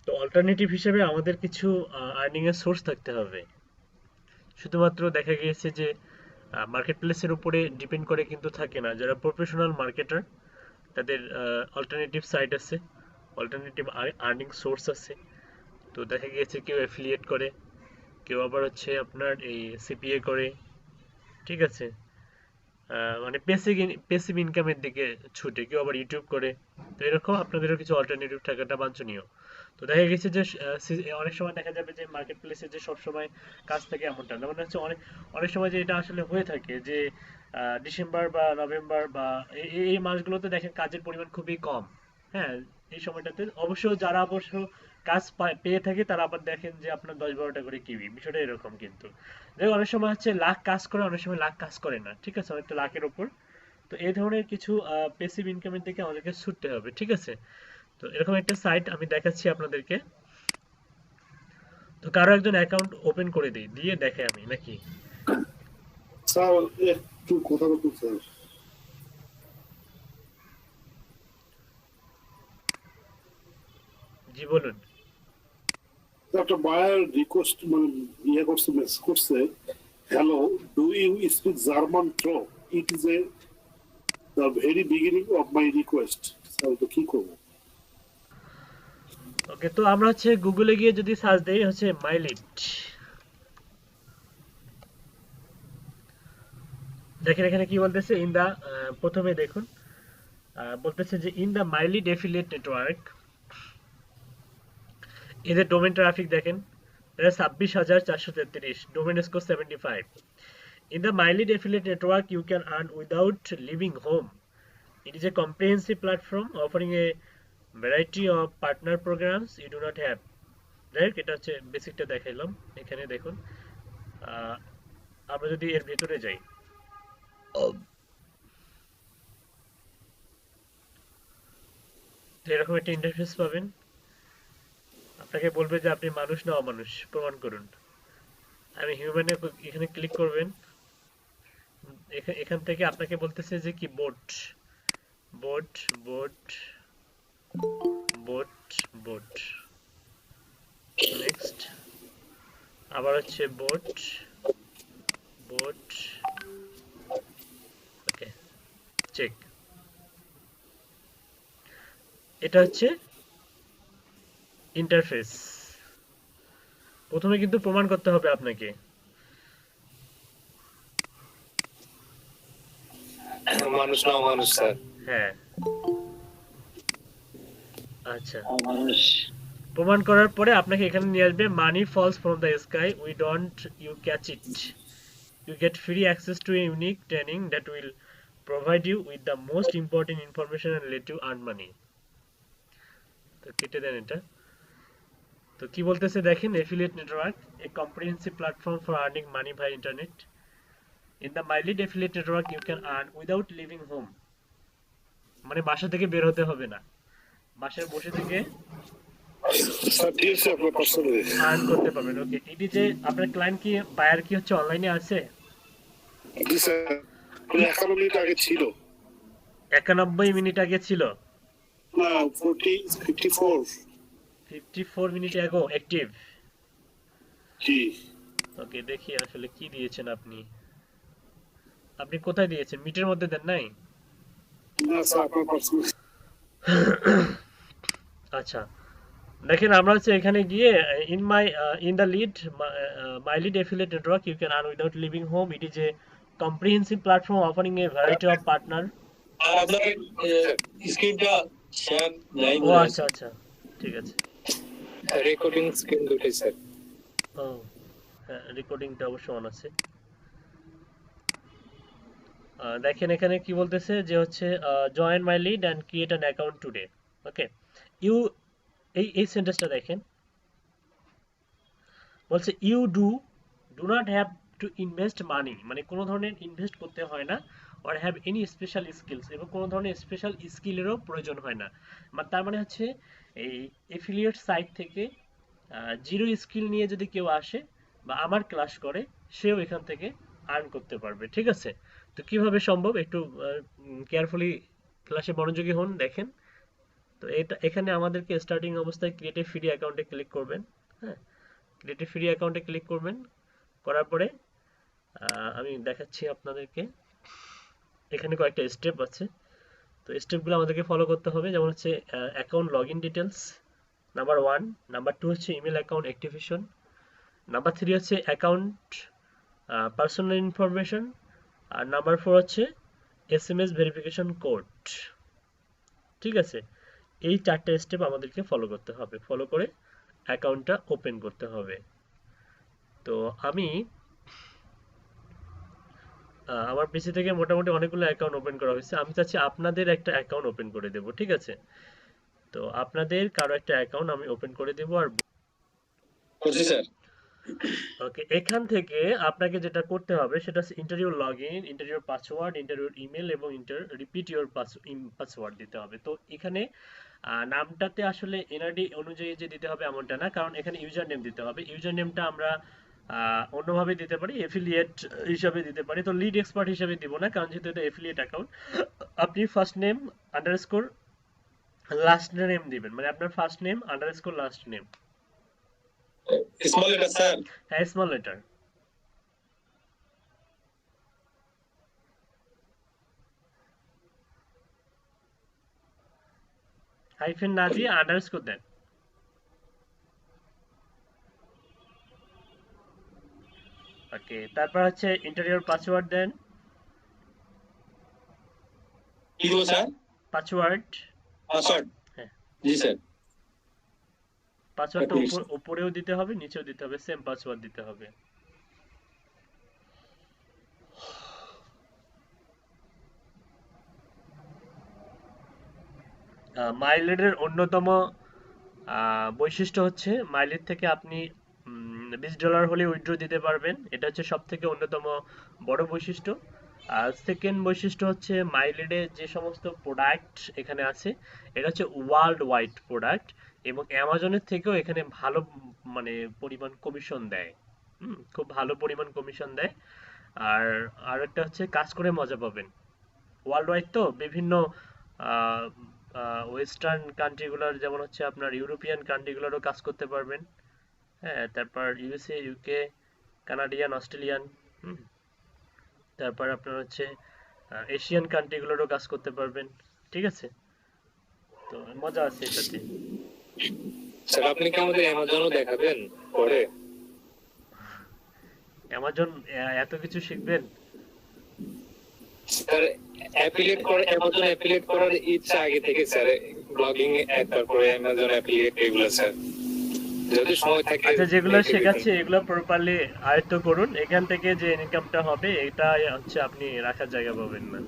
তো অল্টারনেটিভ হিসেবে আমাদের কিছু আর্নিং এর সোর্স থাকতে হবে। শুধুমাত্র দেখা গিয়েছে যে মার্কেট প্লেসের উপরে ডিপেন্ড করে কিন্তু থাকে না। যারা প্রফেশনাল মার্কেটার তাদের অল্টারনেটিভ সাইট আছে, অল্টারনেটিভ আর্নিং সোর্স আছে। তো দেখা গিয়েছে কেউ অ্যাফিলিয়েট করে, কেউ আবার হচ্ছে আপনার এই সিপিএ করে, ঠিক আছে। মানে পেসিভ ইনকামের দিকে ছুটে, কেউ আবার ইউটিউব করে। তো এরকম আপনাদেরও কিছু অল্টারনেটিভ থাকাটা বাঞ্ছনীয়। তো দেখা গেছে যে অনেক সময় দেখা যাবে যে মার্কেট প্লেসে যে সব সময় কাজ থাকে এমনটা না, মানে হচ্ছে অনেক অনেক সময় যে এটা আসলে হয়ে থাকে যে ডিসেম্বর বা নভেম্বর বা এই মাসগুলোতে দেখেন কাজের পরিমাণ খুবই কম। হ্যাঁ, এই সময়টাতে অবশ্য যারা অবশ্য কাজ পেয়ে থাকে তারা আবার দেখেন যে আপনার 10-12টা করে কিউই, বিষয়টা এরকম কিন্তু। দেখো অনেক সময় হচ্ছে লাখ কাজ করে, অনেক সময় লাখ কাজ করে না, ঠিক আছে, অনেকটা লাখের উপর। তো এই ধরনের কিছু পেসিভ ইনকামের দিকে আমাদেরকে ছুটতে হবে, ঠিক আছে। তো এরকম একটা সাইট আমি দেখাচ্ছি আপনাদেরকে। তো কারো একজন অ্যাকাউন্ট ওপেন করে দিই, দিয়ে দেখে আমি নাকি। স্যার একটু কথা বলতে স্যার। জি বলুন। একটা বায়ার রিকোয়েস্ট মানে ইয়ে করছে, মেসেজ করছে, hello, do you speak German throw, it is a the very beginning of my request. Sir তো কি করবো? ওকে, তো আমরা হচ্ছে গুগলে গিয়ে যদি সার্চ দেই হচ্ছে মাইলিট, দেখেন এখানে কি বলতেছে ইন দা, প্রথমে দেখুন বলতেছে যে ইন দা মাইলিট এফিলিয়েট নেটওয়ার্ক, এদের ডোমেন ট্রাফিক দেখেন প্রায় 26,433, domain score 75। In the Miley affiliate network, you can earn without leaving home. It is a comprehensive platform offering a variety of partner programs you do not have. Right, এটা হচ্ছে বেসিকটা দেখাইলাম। এখানে দেখুন আমরা যদি এর ভেতরে যাই, তো এরকম একটা ইন্টারফেস পাবেন। আপনাকে বলবে যে আপনি মানুষ না অমানুষ, প্রমাণ করুন। আমি হিউম্যানে এখানে ক্লিক করবেন। এখান থেকে আপনাকে বলতেছে যে কি boat, boat, boat, boat, boat, next আবার হচ্ছে বোট, বোট, ওকে, চেক। এটা হচ্ছে ইন্টারফেস। প্রথমে কিন্তু প্রমাণ করতে হবে আপনাকে। মানুষ না মানুষ স্যার। হ্যাঁ, আচ্ছা, মানুষ। প্রমাণ করার পরে আপনাকে এখানে নিয়ে আসবে money falls from the sky, we don't you catch it, you get free access to a unique training that will provide you with the most important information and let you earn money। তো কেটে দেন এটা। তো কি বলতেছে দেখেন, affiliate network, a comprehensive platform for earning money by internet. In the MyLead affiliate network you can earn without living home, মানে বাসা থেকে বের হতে হবে না, বাসায় বসে থেকে স্যার ঠিক আছে, আপনার পার্সোনালি। আর্ন করতে পারবেন। ওকে, এটি যে আপনার ক্লায়েন্ট কি বায়ার কি হচ্ছে অনলাইনে আছে? জি স্যার, 11 মিনিট আগে ছিল। 91 মিনিট আগে ছিল? না, 54। 54 মিনিট আগো অ্যাক্টিভ। জি। ওকে, দেখি আসলে কি দিয়েছেন আপনি। আপনি কোথায় দিয়েছেন, মিটের মধ্যে দেন নাই? না স্যার, আপনার পার্সোনালি। আচ্ছা, দেখেন আমরা হচ্ছে এখানে গিয়ে in the lead my lead affiliate network you can earn without living home, it is a comprehensive platform offering a variety of partner. আপনার স্ক্রিনটা শেয়ার নাই ও মনে আচ্ছা আছে। আচ্ছা, ঠিক আছে। রেকর্ডিং স্ক্রিন দুটোই স্যার। ও হ্যাঁ, রেকর্ডিংটা অবশ্য অন আছে। দেখেন এখানে কি বলতেছে যে হচ্ছে join my lead and create an account today. Okay, you, এই সেন্টেন্সটা দেখেন, বলছে you do not have to invest money, মানে কোনো ধরনের ইনভেস্ট করতে হয় না, or have any special skills, এবং কোনো ধরনের স্পেশাল স্কিলেরও প্রয়োজন হয় না। তার মানে হচ্ছে এই এফিলিয়েট সাইট থেকে জিরো স্কিল নিয়ে যদি কেউ আসে বা আমার ক্লাস করে, সেও এখান থেকে আর্ন করতে পারবে, ঠিক আছে। তো কিভাবে সম্ভব, একটু কেয়ারফুলি ক্লাসে মনোযোগী হন, দেখেন। তো এটা এখানে আমাদেরকে স্টার্টিং অবস্থায় ক্রিয়েট এ ফ্রি অ্যাকাউন্টে ক্লিক করবেন। হ্যাঁ, ক্রিয়েট এ ফ্রি অ্যাকাউন্টে ক্লিক করবেন, করার পরে আমি দেখাচ্ছি আপনাদেরকে। এখানে কয়েকটা স্টেপ আছে, তো স্টেপগুলো আমাদেরকে ফলো করতে হবে। যেমন হচ্ছে account log in details number 1, number 2 হচ্ছে ইমেল অ্যাকাউন্ট অ্যাক্টিভেশন, নাম্বার 3 হচ্ছে অ্যাকাউন্ট পার্সোনাল ইনফরমেশন, আর নাম্বার 4 হচ্ছে এসএমএস ভেরিফিকেশন কোড। ঠিক আছে, এই 4টা স্টেপ আমাদেরকে ফলো করতে হবে, ফলো করে অ্যাকাউন্টটা ওপেন করতে হবে। তো আমি আমার পিসি থেকে মোটামুটি অনেকগুলো অ্যাকাউন্ট ওপেন করা হয়েছে, আমি চাচ্ছি আপনাদের একটা অ্যাকাউন্ট ওপেন করে দেব। ঠিক আছে, তো আপনাদের কারো একটা অ্যাকাউন্ট আমি ওপেন করে দেব। আর করছি স্যার। ওকে, এখান থেকে আপনাকে যেটা করতে হবে সেটা হচ্ছে interview log in, interview password, interview email এবং রিপিট ইউর পাসওয়ার্ড দিতে হবে। তো এখানে নামটাতে আসলে এনআইডি অনুযায়ী যে দিতে হবে এমনটা না, কারণ এখানে ইউজার নেম দিতে হবে। ইউজার নেমটা আমরা অন্যভাবে দিতে পারি, এফিলিয়েট হিসাবে দিতে পারি। তো লিড এক্সপার্ট হিসাবে দিব না, কারণ যেহেতু এটা এফিলিয়েট অ্যাকাউন্ট। আপনি first name underscore last name দিবেন, মানে আপনার first name underscore last name. Small letter sir. হ্যাঁ, স্মল লেটার। হাইফেন না দিয়ে আন্ডারস্কোর দেন। ওকে, তারপর হচ্ছে ইন্টারভিউর পাসওয়ার্ড দেন। কি দেবো স্যার? পাসওয়ার্ড। পাসওয়ার্ড। হ্যাঁ, জি স্যার। পাসওয়ার্ডটা উপরেও দিতে হবে, নিচেও দিতে হবে, সেম পাসওয়ার্ড দিতে হবে। মাইলের অন্যতম বৈশিষ্ট্য হচ্ছে মাইলেজ থেকে আপনি $20 হলে উইথড্র দিতে পারবেন, এটা হচ্ছে সব থেকে অন্যতম বড় বৈশিষ্ট্য। আর সেকেন্ড বৈশিষ্ট্য হচ্ছে মাইলেডে যে সমস্ত প্রোডাক্ট এখানে আছে এটা হচ্ছে ওয়ার্ল্ড ওয়াইড প্রোডাক্ট, এবং অ্যামাজনের থেকেও এখানে ভালো মানে পরিমাণ কমিশন দেয়। খুব ভালো পরিমাণ কমিশন দেয়। আর আর একটা হচ্ছে কাজ করে মজা পাবেন। ওয়ার্ল্ড ওয়াইড তো বিভিন্ন ওয়েস্টার্ন কান্ট্রিগুলোর, যেমন হচ্ছে আপনার ইউরোপিয়ান কান্ট্রিগুলোরও কাজ করতে পারবেন। হ্যাঁ, তারপর ইউএসএ, ইউকে, কানাডিয়ান, অস্ট্রেলিয়ান, তারপর আপনার হচ্ছে এশিয়ান কান্ট্রিগুলোরও কাজ করতে পারবেন। ঠিক আছে, তো মজা আছে এটাতে। স্যার আপনি কি আমাদের অ্যামাজনও দেখাবেন পরে? অ্যামাজন এত কিছু শিখবেন? স্যার অ্যাফিলিয়েট করে অ্যামাজন অ্যাফিলিয়েট করার ইচ্ছা আগে থেকে স্যার, ব্লগিং তারপরে অ্যামাজন অ্যাফিলিয়েট এগুলো স্যার যদি সময় থাকে। আচ্ছা, যেগুলো শেখাচ্ছে এগুলো প্রপারলি আয়ত্ত করুন, এখান থেকে যে ইনকামটা হবে এটা হচ্ছে আপনি রাখার জায়গা পাবেন না।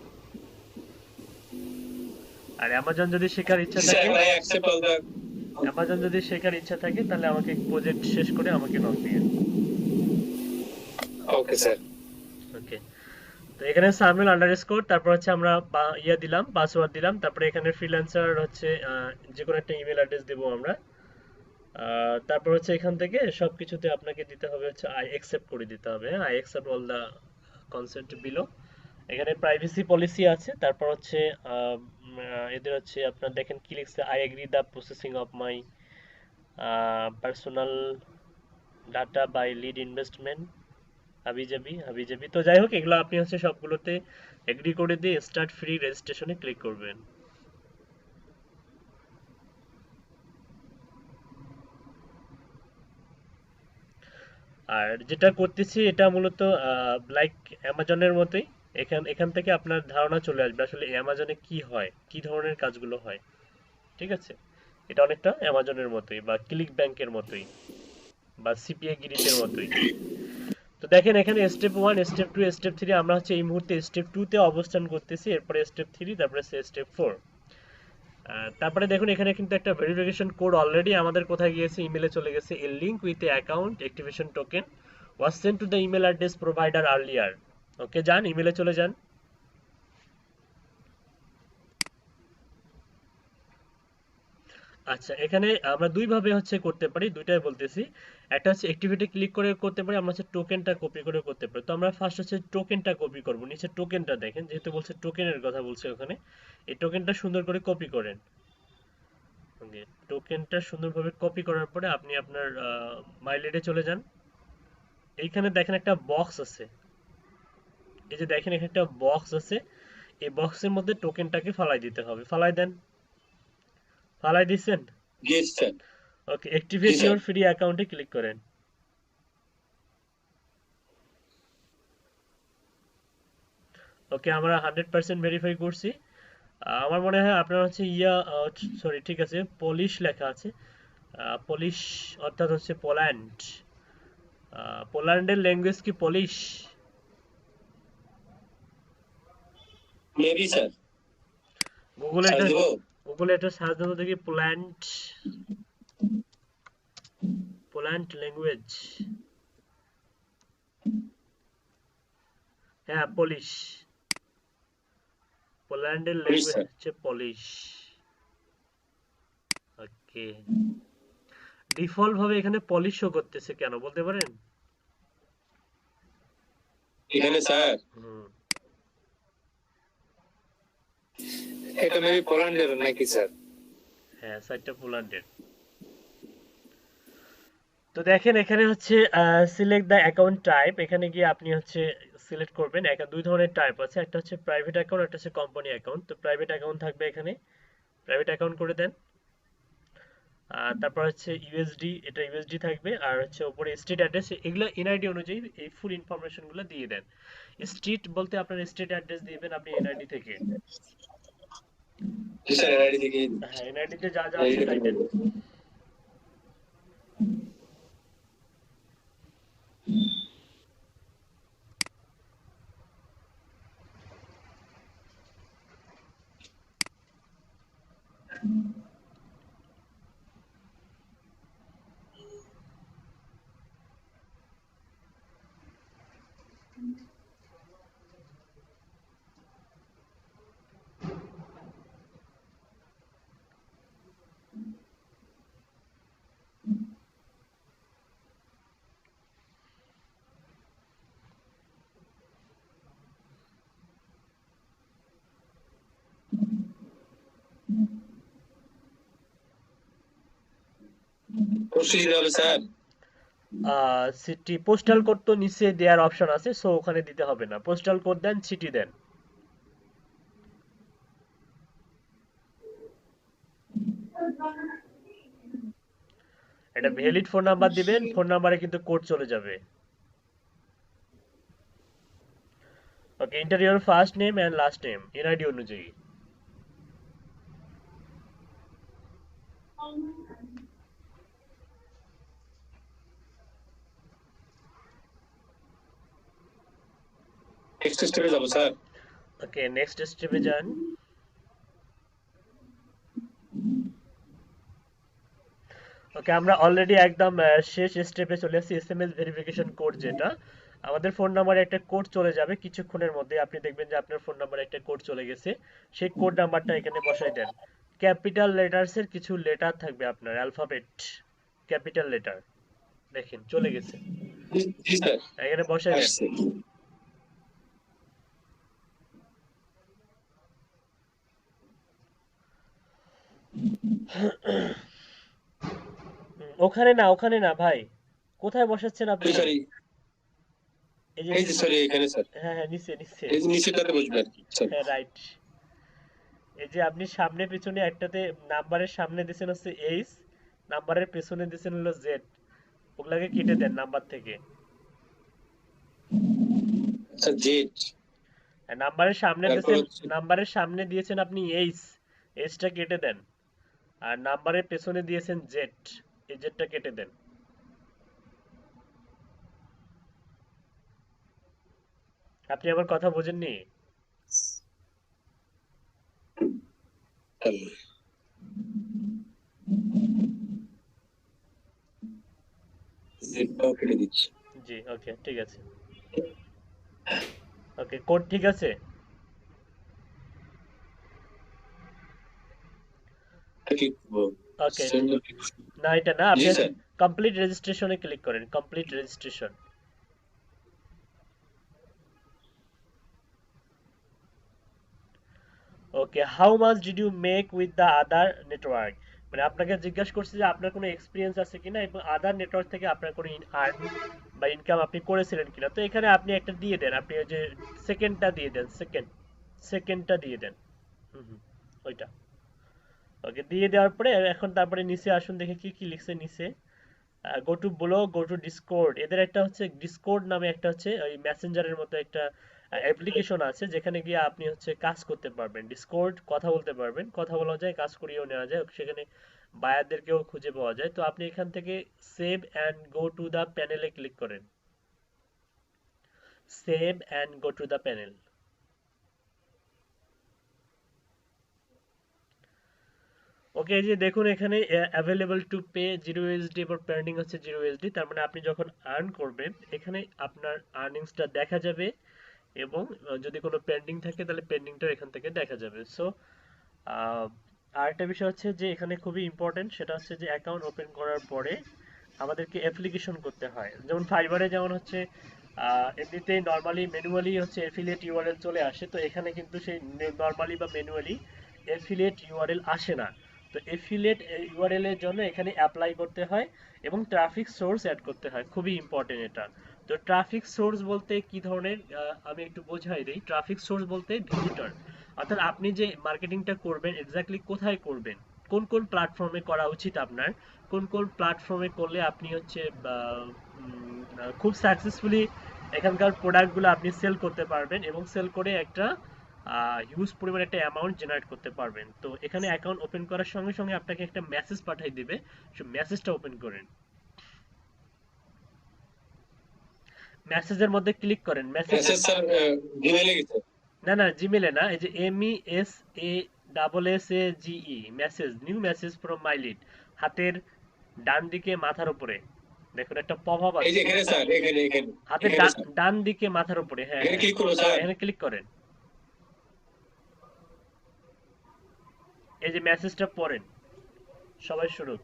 আর অ্যামাজন যদি শেখার ইচ্ছা থাকে, অ্যামাজন যদি শেখার ইচ্ছা থাকে তাহলে আমাকে প্রজেক্ট শেষ করে আমাকে নক দিন। ওকে স্যার। ওকে, তো এখানে সামিল আন্ডারস্কোর, তারপর হচ্ছে আমরা দিলাম, পাসওয়ার্ড দিলাম, তারপরে এখানে ফ্রিল্যান্সার হচ্ছে যে কোনো একটা ইমেল অ্যাড্রেস দেবো আমরা। তারপর হচ্ছে এখান থেকে সবকিছুতে আপনাকে দিতে হবে হচ্ছে আই অ্যাকসেপ্ট করে দিতে হবে। হ্যাঁ, I accept all the consent below. এখানে প্রাইভেসি পলিসি আছে, তারপর হচ্ছে এদের হচ্ছে আপনার দেখেন কি লিখছে, I agree the processing of my personal data by lead investment হাবিজাবি হাবিজাবি। তো যাই হোক, এগুলো আপনি হচ্ছে সবগুলোতে এগ্রি করে দিয়ে স্টার্ট ফ্রি রেজিস্ট্রেশনে ক্লিক করবেন। আর যেটা করতেছি এটা মূলত লাইক অ্যামাজনের মতোই। এখান থেকে আপনার ধারণা চলে আসবে আসলে অ্যামাজনে কি হয়, কি ধরনের কাজগুলো হয়। ঠিক আছে, এটা অনেকটা অ্যামাজনের মতোই বা ক্লিক ব্যাংকের মতোই বা সিপিএ গিরিটের মতোই। তো দেখেন এখানে স্টেপ 1, স্টেপ 2, স্টেপ 3, আমরা হচ্ছে এই মুহূর্তে স্টেপ 2 তে অবস্থান করতেছি, এরপরে স্টেপ 3, তারপরে স্টেপ 4। তারপরে দেখুন এখানে কিন্তু একটা ভেরিফিকেশন কোড অলরেডি আমাদের কোথায় গিয়েছে, ইমেলে চলে গেছে। A link with a account activation token was sent to the email address provider earlier. Okay, যান ইমেলে চলে যান। আচ্ছা, এখানে আমরা দুই ভাবে হচ্ছে করতে পারি, দুইটাই বলতেছি। একটা হচ্ছে অ্যাক্টিভিটি ক্লিক করে করতে পারি, আমরা হচ্ছে টোকেনটা কপি করে করতে পারি। তো আমরা ফার্স্ট হচ্ছে টোকেনটা কপি করব। নিচে টোকেনটা দেখেন, যেহেতু বলছে টোকেনের কথা বলছে ওখানে, এই টোকেনটা সুন্দর করে কপি করেন। ওকে, টোকেনটা সুন্দরভাবে কপি করার পরে আপনি আপনার মাইলেটে চলে যান। এইখানে দেখেন একটা বক্স আছে, এই যে দেখেন এখানে একটা বক্স আছে, এই বক্সের মধ্যে টোকেনটাকে ফালাই দিতে হবে। ফালাই দেন। ফালাই দিছেন? জি স্যার। ওকে, জি অ্যাক্টিভেট স্যার। ইওর ফ্রি অ্যাকাউন্টে ক্লিক করেন। ওকে, আমরা 100% ভেরিফাই করছি। আমার মনে হয় আপনার হচ্ছে সরি, ঠিক আছে, পলিশ লেখা আছে। পলিশ অর্থাৎ হচ্ছে পোল্যান্ড। পোল্যান্ডের ল্যাঙ্গুয়েজ কি পলিশ? Maybe sir. গুগলে সার্চ এটা, দেবো। গুগলে এটা সার্চ দেবো দেখি, পোল্যান্ড, পোল্যান্ড ল্যাঙ্গুয়েজ। হ্যাঁ, পলিশ। পোল্যান্ডের প্লিজ ল্যাঙ্গুয়েজ স্যার। হচ্ছে পলিশ। ওকে, ডিফল্ট ভাবে এখানে পলিশ শো করতেছে কেন বলতে পারেন? এখানে স্যার হুম, এটা মেবি পোল্যান্ডের নাকি স্যার? হ্যাঁ, সাইটটা পোল্যান্ডের। তো দেখেন এখানে হচ্ছে সিলেক্ট দ্য অ্যাকাউন্ট টাইপ, এখানে গিয়ে আপনি হচ্ছে সিলেক্ট করবেন। দুই ধরনের টাইপ আছে, একটা হচ্ছে প্রাইভেট অ্যাকাউন্ট, একটা হচ্ছে কোম্পানি অ্যাকাউন্ট। তো প্রাইভেট অ্যাকাউন্ট থাকবে এখানে, প্রাইভেট অ্যাকাউন্ট করে দেন। আর তারপর হচ্ছে ইউএসডি, এটা ইউএসডি থাকবে। আর হচ্ছে উপরে স্ট্রিট অ্যাড্রেস, এগুলো এনআইডি অনুযায়ী এই ফুল ইনফরমেশন গুলো দিয়ে দেন। স্ট্রিট বলতে আপনার স্ট্রিট অ্যাড্রেস দিবেন আপনি এনআইডি থেকে। জি স্যার, এনআইডি থেকে। হ্যাঁ, এনআইডি তে যা যা আছে এনআইডি তাই দেন। থেকে। পরশু দিতে হবে স্যার। সিটি পোস্টাল কোড তো নিচে দেওয়ার অপশন আছে, সো ওখানে দিতে হবে না। পোস্টাল কোড দেন, সিটি দেন। এটা ভ্যালিড ফোন নাম্বার দিবেন, ফোন নাম্বারে কিন্তু কোড চলে যাবে। Okay, enter your first name and last name NID অনুযায়ী। নেক্সট স্টেপে যাবো স্যার। ওকে, নেক্সট স্টেপে যান। ওকে, আমরা অলরেডি একদম শেষ স্টেপে চলে আসছি, এসএমএস ভেরিফিকেশন কোড যেটা। আমাদের ফোন নাম্বারে একটা কোড চলে যাবে কিছুক্ষণের মধ্যে, আপনি দেখবেন যে আপনার ফোন নাম্বারে একটা কোড চলে গেছে। সেই কোড নাম্বারটা এখানে বসাই দেন। ক্যাপিটাল লেটার্সের কিছু লেটার থাকবে আপনার, অ্যালফাবেট, ক্যাপিটাল লেটার। দেখেন চলে গেছে, জি জি স্যার। এখানে বসাই দেন। আসছে। ওখানে না, ওখানে না ভাই, কোথায় বসাচ্ছেন আপনি? সরি। এই যে এই যে সরি, এখানে স্যার। হ্যাঁ হ্যাঁ, নিচে নিচে। এই যে নিচেটাতে বসবে আর কি স্যার। হ্যাঁ, রাইট। এই যে আপনি সামনে পিছনে একটাতে নাম্বারের সামনে দিছেন হচ্ছে এইচ, নাম্বারের পেছনে দিছেন হলো জেড, ওগুলাকে কেটে দেন নাম্বার থেকে। Sir Z. আর নাম্বারের সামনে তারপর দিছেন, হচ্ছে নাম্বারের সামনে দিয়েছেন আপনি এইচ, এইচটা কেটে দেন। আর নাম্বারের পেছনে দিয়েছেন জেড, এই জেডটা কেটে দেন। আপনি আমার কথা বোঝেননি? জেডটাও কেটে দিচ্ছি। জি, ওকে, ঠিক আছে। ওকে, কোড ঠিক আছে। ঠিক। ওকে, সেন্ড। না এটা না, জি আপনি স্যার। কমপ্লিট রেজিস্ট্রেশনে ক্লিক করেন, complete registration. Okay, how much did you make with the other network? মানে আপনাকে জিজ্ঞাসা করছে যে আপনার কোনো এক্সপিরিয়েন্স আছে কিনা এবং আদার নেটওয়ার্ক থেকে আপনার কোনো আর্ন বা ইনকাম আপনি করেছিলেন কিনা। তো এখানে আপনি একটা দিয়ে দেন, আপনি ওই যে সেকেন্ডটা দিয়ে দেন, সেকেন্ডটা দিয়ে দেন। হুম হুম, ওইটা ওকে দিয়ে দেওয়ার পরে এখন তারপরে নিচে আসুন, দেখে কি কি লিখছে নিচে। Go to blog, go to Discord. এদের একটা হচ্ছে ডিসকর্ড নামে একটা হচ্ছে ওই মেসেঞ্জারের মতো একটা অ্যাপ্লিকেশন আছে, যেখানে গিয়ে আপনি হচ্ছে কাজ করতে পারবেন। ডিসকর্ড, কথা বলতে পারবেন, কথা বলা যায়, কাজ করিয়েও নেওয়া যায়, সেখানে বায়ারদেরকেও খুঁজে পাওয়া যায়। তো আপনি এখান থেকে save and go to the প্যানেলে ক্লিক করেন, save and go to the panel. Okay, এই যে দেখুন এখানে অ্যাভেলেবল টু পে 0 USD এবং পেন্ডিং হচ্ছে 0 USD। তার মানে আপনি যখন আর্ন করবেন এখানে আপনার আর্নিংসটা দেখা যাবে, এবং যদি কোনো পেন্ডিং থাকে তাহলে পেন্ডিংটাও এখান থেকে দেখা যাবে। সো আরেকটা বিষয় হচ্ছে যে এখানে খুবই ইম্পর্টেন্ট, সেটা হচ্ছে যে অ্যাকাউন্ট ওপেন করার পরে আমাদেরকে অ্যাপ্লিকেশন করতে হয়। যেমন ফাইবারে যেমন হচ্ছে এমনিতেই নর্মালি ম্যানুয়ালি হচ্ছে এফিলিয়েট ইউআরএল চলে আসে, তো এখানে কিন্তু সেই নর্মালি বা ম্যানুয়ালি এফিলিয়েট ইউআরএল আসে না। তো এফিলিয়েট ইউআরএল এর জন্য এখানে অ্যাপ্লাই করতে হয় এবং ট্রাফিক সোর্স অ্যাড করতে হয়, খুবই ইম্পর্টেন্ট এটা। তো ট্রাফিক সোর্স বলতে কি ধরনের, আমি একটু বোঝাই দিই। ট্রাফিক সোর্স বলতে ভিজিটর, অর্থাৎ আপনি যে মার্কেটিংটা করবেন এক্স্যাক্টলি কোথায় করবেন, কোন কোন প্ল্যাটফর্মে করা উচিত আপনার, কোন কোন প্ল্যাটফর্মে করলে আপনি হচ্ছে খুব সাকসেসফুলি এখানকার প্রোডাক্টগুলো আপনি সেল করতে পারবেন এবং সেল করে একটা হিউজ পরিমাণ একটা অ্যামাউন্ট জেনারেট করতে পারবেন। তো এখানে অ্যাকাউন্ট ওপেন করার সঙ্গে সঙ্গে আপনাকে একটা মেসেজ পাঠিয়ে দিবে, সেই মেসেজটা ওপেন করেন, মেসেজের মধ্যে ক্লিক করেন। মেসেজ মেসেজ স্যার জিমেইলে গেছে। না না, জিমেলে না, এই যে MESASSAGE, message, new message from my lead, হাতের ডান দিকে মাথার উপরে দেখুন একটা পপআপ এই যে আছে, এখানে স্যার, এখানে এখানে হাতের এখানে স্যার, ডান দিকে মাথার উপরে, হ্যাঁ এখানে হ্যাঁ, ক্লিক করো স্যার। এখানে ক্লিক করেন। এই যে মেসেজটা পড়েন, সবাই শুনুন।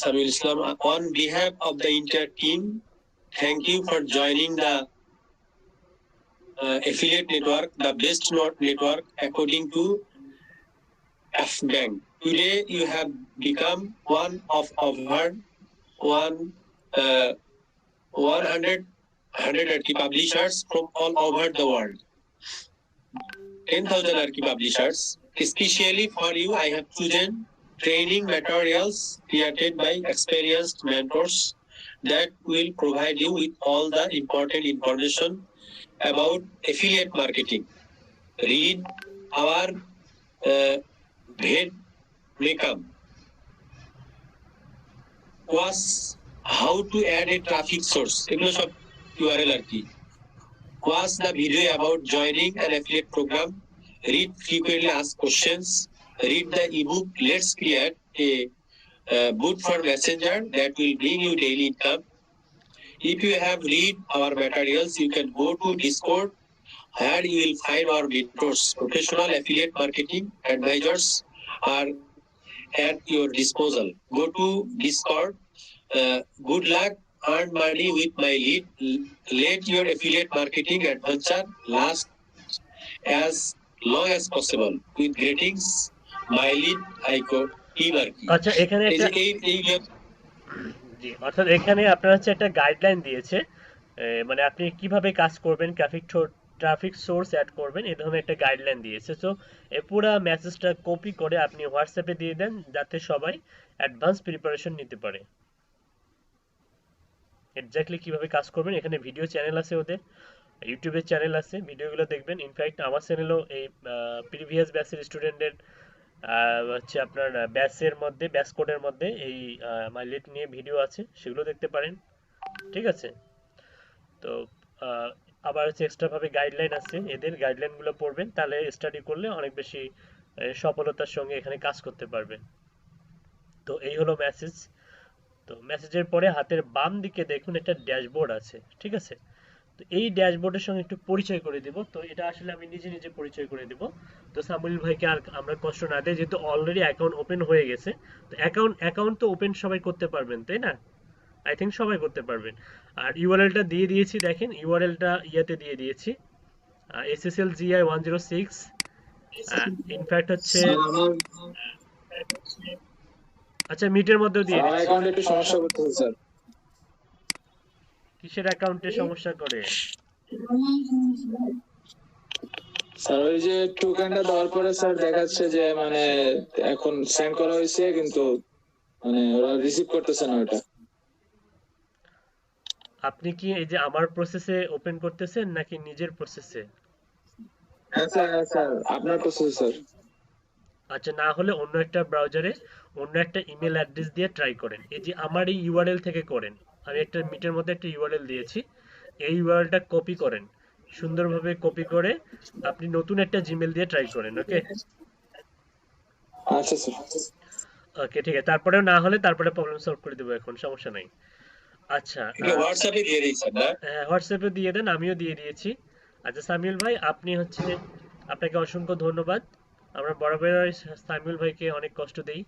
Samuel Islam, on behalf of the entire team, thank you for joining the affiliate network, the best network according to FBank. Today you have become one of over 100 publishers from all over the world. 10,000 Arki publishers. Especially for you, I have chosen training materials created by experienced mentors that will provide you with all the important information about affiliate marketing. Read our Bhed Makeup course, how to add a traffic source. এগুলো সব URL আর কি। Watch the video about joining an affiliate program. Read frequently asked questions. Read the ebook Let's Create a Boot for Messenger that will bring you daily income. If you have read our materials, you can go to Discord, where you will find our mentors. Professional affiliate marketing advisors are at your disposal. Go to Discord. Good luck. Earn money with my lead. Let your affiliate marketing adventure last as long as possible. With greetings, my lead Aiko Ibarki. আচ্ছা, এখানে একটা জি, অর্থাৎ এখানে আপনার হচ্ছে একটা guideline দিয়েছে, মানে আপনি কিভাবে কাজ করবেন, ট্রাফিক সোর্স অ্যাড করবেন, এই ধরনের একটা গাইডলাইন দিয়েছে। সো এই পুরো মেসেজটা কপি করে আপনি হোয়াটসঅ্যাপে দিয়ে দেন, যাতে সবাই অ্যাডভান্স প্রিপারেশন নিতে পারে এক্স্যাক্টলি কিভাবে কাজ করবেন। এখানে ভিডিও চ্যানেল আছে, ওদের ইউটিউবের চ্যানেল আছে, ভিডিওগুলো দেখবেন। ইনফ্যাক্ট আমার চ্যানেলেও এই প্রিভিয়াস ব্যাচের স্টুডেন্টদের হচ্ছে আপনার ব্যাচের মধ্যে, ব্যাচ কোডের মধ্যে এই মাই লিড নিয়ে ভিডিও আছে, সেগুলো দেখতে পারেন। ঠিক আছে, তো আবার হচ্ছে এক্সট্রা ভাবে গাইডলাইন আছে, এদের গাইডলাইনগুলো পড়বেন, তাহলে স্টাডি করলে অনেক বেশি সফলতার সঙ্গে এখানে কাজ করতে পারবেন। তো এই হলো মেসেজ। তো মেসেজের পরে হাতের বাম দিকে দেখুন একটা ড্যাশবোর্ড আছে, ঠিক আছে। তো এই ড্যাশবোর্ডের সঙ্গে একটু পরিচয় করে দেব। তো এটা আসলে আমি নিজে নিজে পরিচয় করে দেব, তো সামুল ভাইকে আর আমরা কষ্ট না দেই, যেহেতু অলরেডি অ্যাকাউন্ট ওপেন হয়ে গেছে। তো অ্যাকাউন্ট তো ওপেন সবাই করতে পারবেন, তাই না? আই থিঙ্ক সবাই করতে পারবেন। আর ইউআরএলটা দিয়ে দিয়েছি, দেখেন ইউআরএলটা ইয়াতে দিয়ে দিয়েছি, SSLGI 106 ইনফ্যাক্ট হচ্ছে, স্যার আমার আচ্ছা মিটের মধ্যেও দিয়ে আমার দিচ্ছি। অ্যাকাউন্টে একটু সমস্যা করতেছে স্যার। কিসের অ্যাকাউন্টে সমস্যা করে? স্যার ওই যে টোকেনটা দেওয়ার পরে স্যার দেখাচ্ছে যে মানে এখন সেন্ড করা হয়েছে কিন্তু মানে ওরা রিসিভ করতেছে না ওটা। আপনি কি এই যে আমার প্রসেসে ওপেন করতেছেন নাকি নিজের প্রসেসে? হ্যাঁ স্যার, হ্যাঁ স্যার, আপনার প্রসেস স্যার। আচ্ছা, না হলে অন্য একটা ব্রাউজারে অন্য একটা ইমেল অ্যাড্রেস দিয়ে ট্রাই করেন। এই যে আমার এই ইউআরএল থেকে করেন। আমি একটা মিটের মধ্যে একটা ইউআরএল দিয়েছি, এই ইউআরএলটা কপি করেন, সুন্দরভাবে কপি করে আপনি নতুন একটা জিমেল দিয়ে ট্রাই করেন। ওকে, আচ্ছা স্যার। ওকে ঠিক আছে। তারপরেও না হলে তারপরে প্রবলেম সলভ করে দেবো, এখন সমস্যা নাই। আচ্ছা, এটা হোয়াটসঅ্যাপে দিয়ে দিয়েছেন না? হ্যাঁ হোয়াটসঅ্যাপে দিয়ে দেন, আমিও দিয়ে দিয়েছি। আচ্ছা সামিউল ভাই, আপনি হচ্ছে, আপনাকে অসংখ্য ধন্যবাদ। আমরা বরাবর সামিউল ভাইকে অনেক কষ্ট দেই।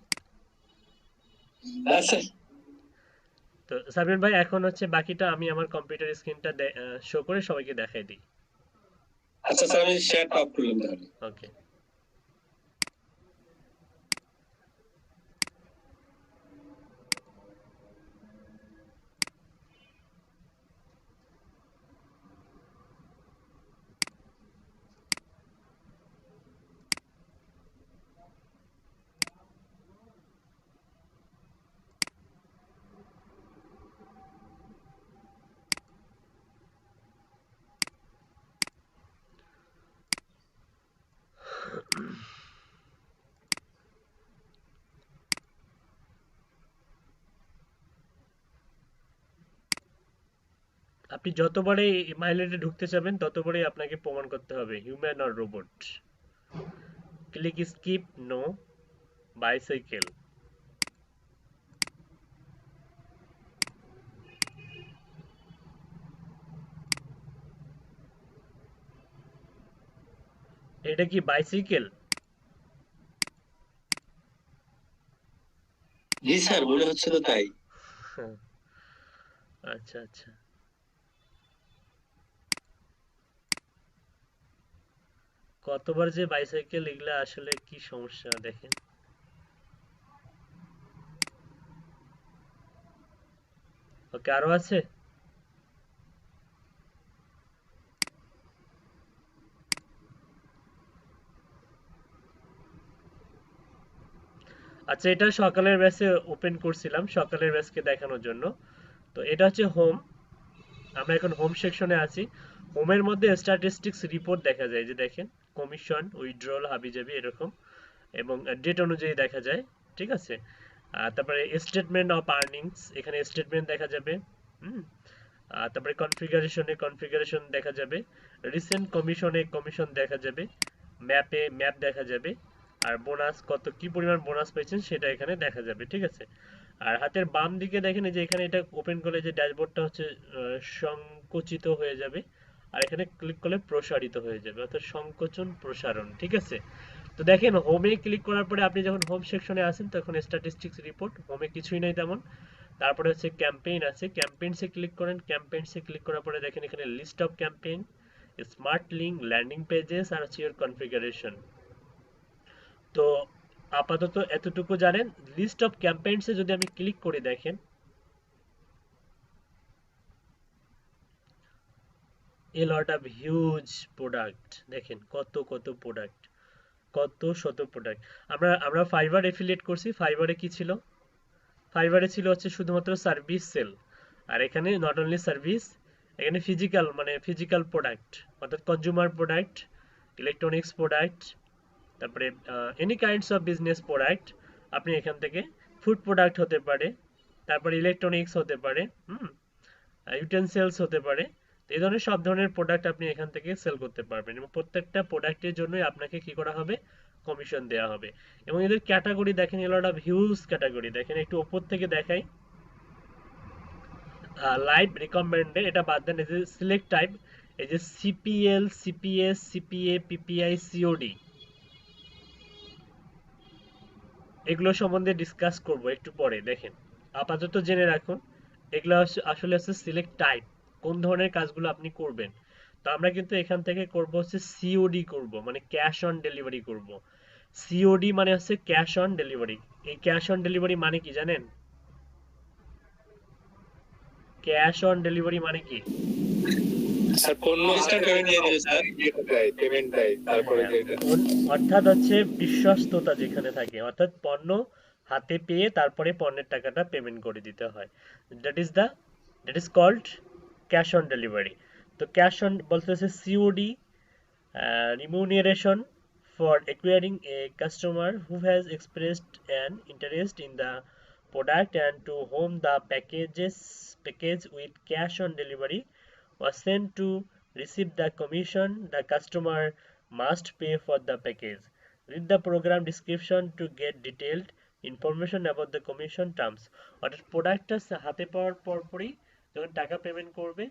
আচ্ছা তো সামিউল ভাই এখন হচ্ছে বাকিটা আমি আমার কম্পিউটার স্ক্রিনটা শো করে সবাইকে দেখাই দিই। আচ্ছা স্যার, আমি শেয়ারটা অফ করলাম তাহলে। ওকে। আপনি যতবারই মাইলেটে ঢুকতে চাবেন ততবারই আপনাকে প্রমাণ করতে হবে human or robot. Click skip no, bicycle. এটা কি বাইসাইকেল? জি স্যার, মনে হচ্ছে তো তাই। আচ্ছা আচ্ছা, কতবার যে বাইসাইকেল, এগুলা আসলে কি সমস্যা দেখেন। ওকে, আরো আছে। আচ্ছা, এটা সকালের ব্যাচে ওপেন করছিলাম সকালের ব্যাচকে দেখানোর জন্য। তো এটা হচ্ছে হোম, আমরা এখন হোম সেকশনে আছি। হোমের মধ্যে স্ট্যাটিস্টিক্স রিপোর্ট দেখা যায়, যে দেখেন কমিশন, উইথড্রল, হাবিজাবি এরকম, এবং ডেট অনুযায়ী দেখা যায়। ঠিক আছে, তারপরে স্টেটমেন্ট অফ আর্নিংস, এখানে স্টেটমেন্ট দেখা যাবে। হুম, তারপরে কনফিগারেশনে কনফিগারেশন দেখা যাবে, রিসেন্ট কমিশনে কমিশন দেখা যাবে, ম্যাপে ম্যাপ দেখা যাবে, আর বোনাস কত কি পরিমাণ বোনাস পেয়েছেন সেটা এখানে দেখা যাবে। ঠিক আছে, আর হাতের বাম দিকে দেখেন এই যে এখানে এটা ওপেন করলে যে ড্যাশবোর্ডটা হচ্ছে সংকুচিত হয়ে যাবে, আর এখানে ক্লিক করলে প্রসারিত হয়ে যাবে, অর্থাৎ সংকোচন প্রসারণ। ঠিক আছে, তো দেখেন হোমে ক্লিক করার পরে আপনি যখন হোম সেকশনে আসেন তখন স্ট্যাটিস্টিক্স রিপোর্ট, হোমে কিছুই নাই তেমন। তারপরে হচ্ছে ক্যাম্পেইন আছে, ক্যাম্পেইনসে ক্লিক করেন, ক্যাম্পেইনসে ক্লিক করার পরে দেখেন এখানে list of campaign, smart link, landing pages, আর হচ্ছে ইওর কনফিগারেশন। তো আপাতত এতটুকু জানেন। লিস্ট অফ ক্যাম্পেইনসে যদি আমি ক্লিক করে দেখেন, এ লট অফ হিউজ প্রোডাক্ট, দেখেন কত কত প্রোডাক্ট, কত শত প্রোডাক্ট। আমরা আমরা ফাইবার এফিলিয়েট করছি। ফাইবারে কি ছিল? ফাইবারে ছিল হচ্ছে শুধুমাত্র সার্ভিস সেল, আর এখানে নট অনলি সার্ভিস, এখানে ফিজিক্যাল মানে ফিজিক্যাল প্রোডাক্ট, অর্থাৎ কনজিউমার প্রোডাক্ট, ইলেকট্রনিক্স প্রোডাক্ট, তারপরে any kinds of business product. আপনি এখান থেকে ফুড প্রোডাক্ট হতে পারে, তারপরে ইলেকট্রনিক্স হতে পারে, ইউটেনসিলস হতে পারে। এই ধরনের সব ধরনের প্রোডাক্ট আপনি এখান থেকে সেল করতে পারবেন, এবং প্রত্যেকটা প্রোডাক্টের জন্যই আপনাকে কি করা হবে? কমিশন দেওয়া হবে। এবং এদের ক্যাটাগরি দেখেন, এ লট অফ হিউজ ক্যাটাগরি। দেখেন একটু ওপর থেকে দেখাই, লাইভ রিকমেন্ডেড এটা বাদ দেন, এই যে সিলেক্ট টাইপ, এই যে CPL, CPS, CPA, PPI, COD, এগুলো সম্বন্ধে ডিসকাস করব একটু পরে। দেখেন আপাতত জেনে রাখুন, এগুলো আসলে হচ্ছে সিলেক্ট টাইপ, কোন ধরনের কাজগুলো আপনি করবেন। তো আমরা কিন্তু এখান থেকে করব হচ্ছে সিওডি করব, মানে ক্যাশ অন ডেলিভারি করব। সিওডি মানে হচ্ছে ক্যাশ অন ডেলিভারি। এই ক্যাশ অন ডেলিভারি মানে কি জানেন? ক্যাশ অন ডেলিভারি মানে কি? স্যার পণ্য ইনস্ট্যান্ট পেমেন্ট দিয়ে দিলে স্যার পেমেন্ট দেয় তারপরে হ্যাঁ, যেটা অর্থাৎ হচ্ছে বিশ্বস্ততা যেখানে থাকে, অর্থাৎ পণ্য হাতে পেয়ে তারপরে পণ্যের টাকাটা পেমেন্ট করে দিতে হয়। That is the that is called cash on delivery. তো ক্যাশ অন বলতেছে COD, remuneration for acquiring a customer who has expressed an interest in the product and to whom the package with cash on delivery was sent to receive the commission the customer must pay for the package. Read the program description to get detailed information about the commission terms. অর্থাৎ প্রোডাক্টটা হাতে পাওয়ার পরপরই যখন টাকা payment করবে,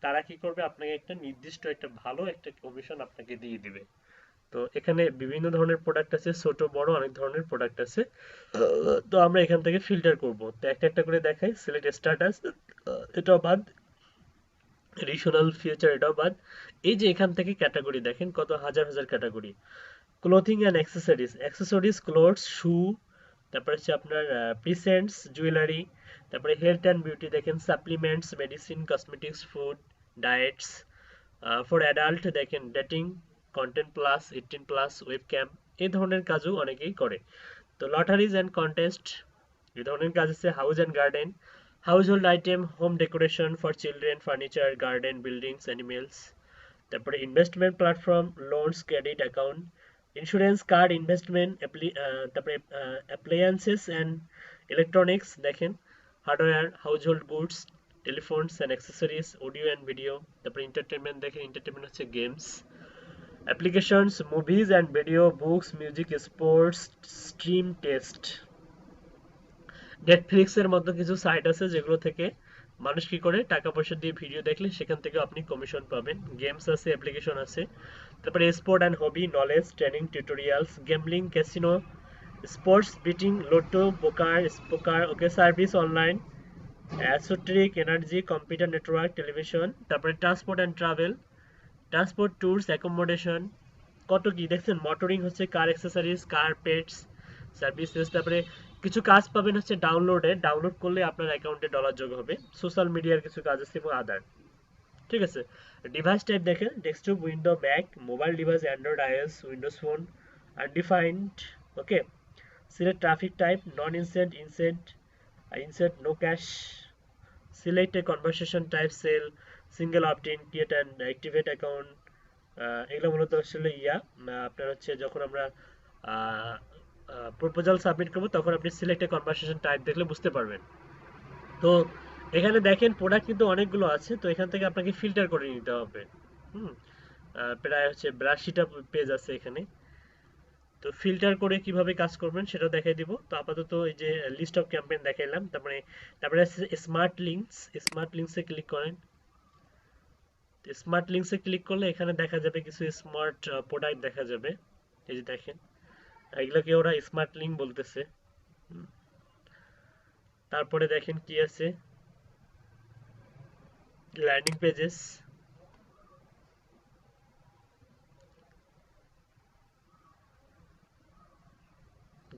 তারা কি করবে, আপনাকে একটা নির্দিষ্ট একটা ভালো একটা কমিশন আপনাকে দিয়ে দিবে। তো এখানে বিভিন্ন ধরনের প্রোডাক্ট আছে, ছোট বড় অনেক ধরনের প্রোডাক্ট আছে। তো আমরা এখান থেকে ফিল্টার করব। তো একটা একটা করে দেখাই। সিলেক্ট স্ট্যাটাস, এটাও বাদ। রিশনাল ফিউচার, এটাও বাদ। এই যে এখান থেকে ক্যাটাগরি দেখেন কত হাজার হাজার category. Clothing and accessories, accessories clothes, shoe, তারপরে হচ্ছে আপনার প্রিসেন্টস, জুয়েলারি, তারপরে হেলথ অ্যান্ড বিউটি দেখেন, supplements, medicine, cosmetics, food, diets. For adult দেখেন dating, content plus, 18 plus, webcam, এই ধরনের কাজও অনেকেই করে। তো লটারিজ অ্যান্ড কন্টেস্ট, এই ধরনের কাজ আছে। House and garden, household item, home decoration for children, furniture, garden, buildings, animals. তারপরে investment platform, loans, credit account, insurance, card, investment, তারপরে অ্যাপ্লায়েন্সেস অ্যান্ড ইলেকট্রনিক্স দেখেন, hardware, household goods, telephones and accessories, audio and video. তারপরে entertainment দেখেন, entertainment হচ্ছে games, applications, movies and video, books, music, sports, stream, test. নেটফ্লিক্সের মতো কিছু site আছে যেগুলো থেকে মানুষ কি করে টাকা পয়সা দিয়ে ভিডিও দেখলে সেখান থেকে আপনি কমিশন পাবেন। গেমস আছে, অ্যাপ্লিকেশন আছে। তারপরে sport and hobby, knowledge, training, tutorials, gambling, casino, sports betting, lotto, poker, okay, service online, esoteric, energy, computer network, television. তারপরে transport and travel, transport, tours, accommodation, কত কি দেখছেন। মোটরিং হচ্ছে car accessories, car parts services. তারপরে কিছু কাজ পাবেন হচ্ছে ডাউনলোড করলে আপনার অ্যাকাউন্টে ডলার যোগ হবে। সোশ্যাল মিডিয়ার কিছু কাজ আছে এবং আদার। ঠিক আছে। ডিভাইস টাইপ দেখেন, desktop, window, Mac, mobile device, Android, iOS, Windows phone, undefined. Okay. Select traffic type, non incent, incent, no cash. Select a conversation type, sale, single optin, create and activate account. এগুলো মূলত আসলে আপনার হচ্ছে যখন আমরা proposal submit করবো তখন আপনি সিলেক্ট এ কনভারসেশন টাইপ দেখলে বুঝতে পারবেন। তো এখানে দেখেন প্রোডাক্ট কিন্তু অনেকগুলো আছে, তো এখান থেকে আপনাকে ফিল্টার করে নিতে হবে। হুম। প্রায় হচ্ছে 82টা পেজ আছে এখানে। তো ফিল্টার করে কিভাবে কাজ করবেন সেটাও দেখাই দিব। তো আপাতত এই যে লিস্ট অফ ক্যাম্পেইন দেখাইলাম। তারপরে আছে স্মার্ট লিংকসে ক্লিক করেন। স্মার্ট লিংকসে ক্লিক করলে এখানে দেখা যাবে কিছু স্মার্ট প্রোডাক্ট দেখা যাবে। এই যে দেখেন, এগুলোকে ওরা স্মার্ট লিংক বলতেছে। তারপরে দেখেন কি আছে, ল্যান্ডিং পেজেস,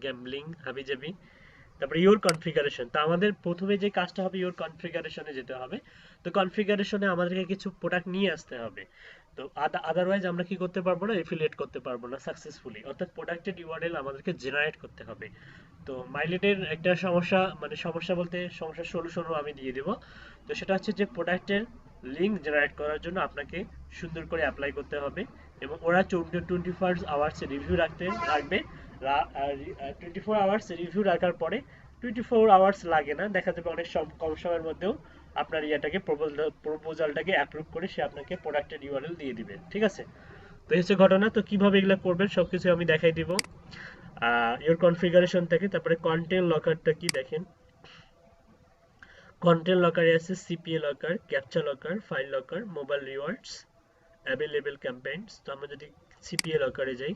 গ্যাম্বলিং, হাবিজাবি। তারপরে ইওর কনফিগারেশন। তো আমাদের প্রথমে যে কাজটা হবে ইওর কনফিগারেশনে যেতে হবে। তো কনফিগারেশনে আমাদেরকে কিছু প্রোডাক্ট নিয়ে আসতে হবে। তো আদারওয়াইজ আমরা কি করতে পারবো না, এফিলিয়েট করতে পারবো না সাকসেসফুলি। অর্থাৎ প্রোডাক্টের ইউআরএল আমাদেরকে জেনারেট করতে হবে। তো মাইলেটের একটা সমস্যা, মানে সমস্যা বলতে সমস্যার সলিউশনও আমি দিয়ে দিব। তো সেটা হচ্ছে যে প্রোডাক্টের লিঙ্ক জেনারেট করার জন্য আপনাকে সুন্দর করে অ্যাপ্লাই করতে হবে এবং ওরা 24 আওয়ার্স রিভিউ রাখবে। 24 আওয়ার্স রিভিউ রাখার পরে 24 আওয়ার্স লাগে না, দেখা যাবে অনেক কম সময়ের মধ্যেও আপনার ইয়েটাকে প্রপোজালটাকে অ্যাপ্রুভ করে সে আপনাকে প্রোডাক্টের ইউআরএল দিয়ে দিবে। ঠিক আছে। তো এই হচ্ছে ঘটনা। তো কিভাবে এগুলো করবেন সবকিছু আমি দেখাই দিব ইওর কনফিগারেশন থেকে। তারপরে কন্টেন্ট লকারটা কি দেখেন, কন্টেন্ট লকারে আছে CPA locker, captcha locker, file locker, mobile rewards, available campaigns. তো আমরা যদি সিপিএ লকারে যাই,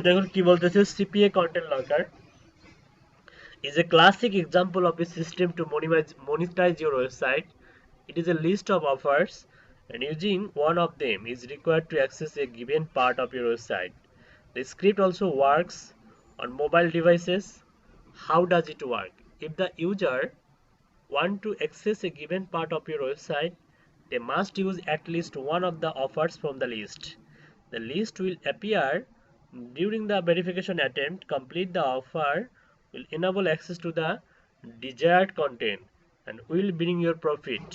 দেখুন কি বলতেছে, CPA content locker is a classic example of a system to monetize your website. It is a list of offers, and using one of them is required to access a given part of your website. The script also works on mobile devices. How does it work? If the user want to access a given part of your website, they must use at least one of the offers from the list. The list will appear during the verification attempt. Complete the offer will enable access to the desired content and will bring your profit.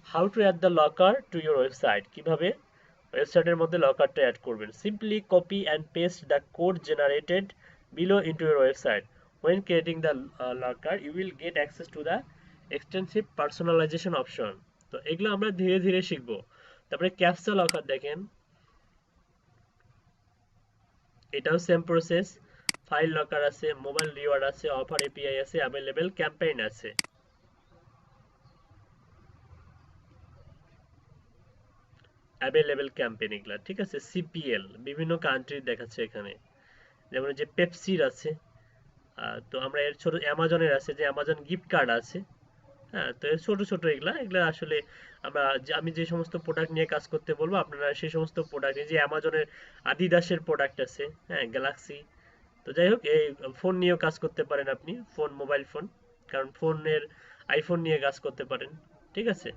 How to add the locker to your website? কিভাবে ওয়েবসাইটের মধ্যে লকারটা add করবেন? Simply copy and paste the code generated below into your website. When creating the locker, you will get access to the extensive personalization option. তো এগুলো আমরা ধীরে ধীরে শিখবো। তারপরে ক্যাপচা লকার দেখেন, এটাও সেম প্রসেস। ফাইল লকার আছে, মোবাইল রিওয়ার্ড আছে, অফার এপিআই আছে, অ্যাভেলেবেল ক্যাম্পেইন আছে। অ্যাভেলেবেল ক্যাম্পেইন এগুলা, ঠিক আছে। সিপিএল বিভিন্ন কান্ট্রি দেখাচ্ছে এখানে, যেমন যে পেপসির আছে, তো আমরা এর ছোট অ্যামাজনের আছে, যে অ্যামাজন গিফট কার্ড আছে। হ্যাঁ, তো এর ছোট ছোট এগুলা এগুলা আসলে আমি যে সমস্ত প্রোডাক্ট নিয়ে কাজ করতে বলবো আপনারা সেই সমস্ত প্রোডাক্ট, যে অ্যামাজনের আদিদাসের প্রোডাক্ট আছে, হ্যাঁ, গ্যালাক্সি। তো যাই হোক, এই ফোন নিয়েও কাজ করতে পারেন আপনি, ফোন, মোবাইল ফোন, কারণ ফোনের আইফোন নিয়ে কাজ করতে পারেন, ঠিক আছে।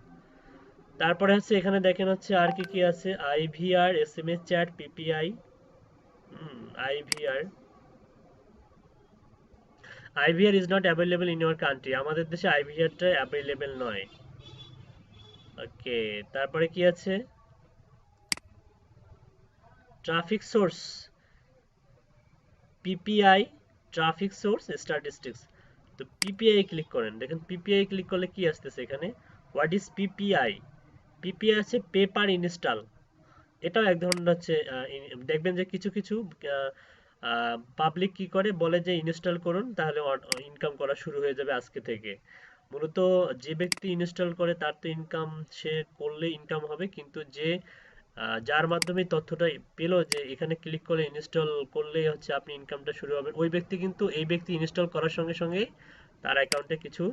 তারপরে হচ্ছে এখানে দেখেন হচ্ছে আর কি কি আছে, IVR, SMS chat, PPI, IVR. IVR is not available in your country, আমাদের দেশে আইভিআরটা অ্যাভেলেবল নয়। ওকে, তারপরে কি আছে, traffic source, PPI, traffic source statistics. তো পিপিআই ক্লিক করেন, দেখেন পিপিআই ক্লিক করলে কি আসতেছে এখানে, হোয়াট ইজ পিপিআই? পিপিআই আছে পে পার ইনস্টল। এটাও এক ধরনের হচ্ছে, দেখবেন যে কিছু কিছু পাবলিক কি করে বলে যে ইনস্টল করুন তাহলে ইনকাম করা শুরু হয়ে যাবে আজকে থেকে। মূলত যে ব্যক্তি ইনস্টল করে তার তো ইনকাম, সে করলে ইনকাম হবে, কিন্তু যে যার মাধ্যমে তথ্যটা পেলো যে এখানে ক্লিক করে ইনস্টল করলেই হচ্ছে আপনি ইনকামটা শুরু হবে, ওই ব্যক্তি কিন্তু এই ব্যক্তি ইনস্টল করার সঙ্গে সঙ্গে তার অ্যাকাউন্টে কিছু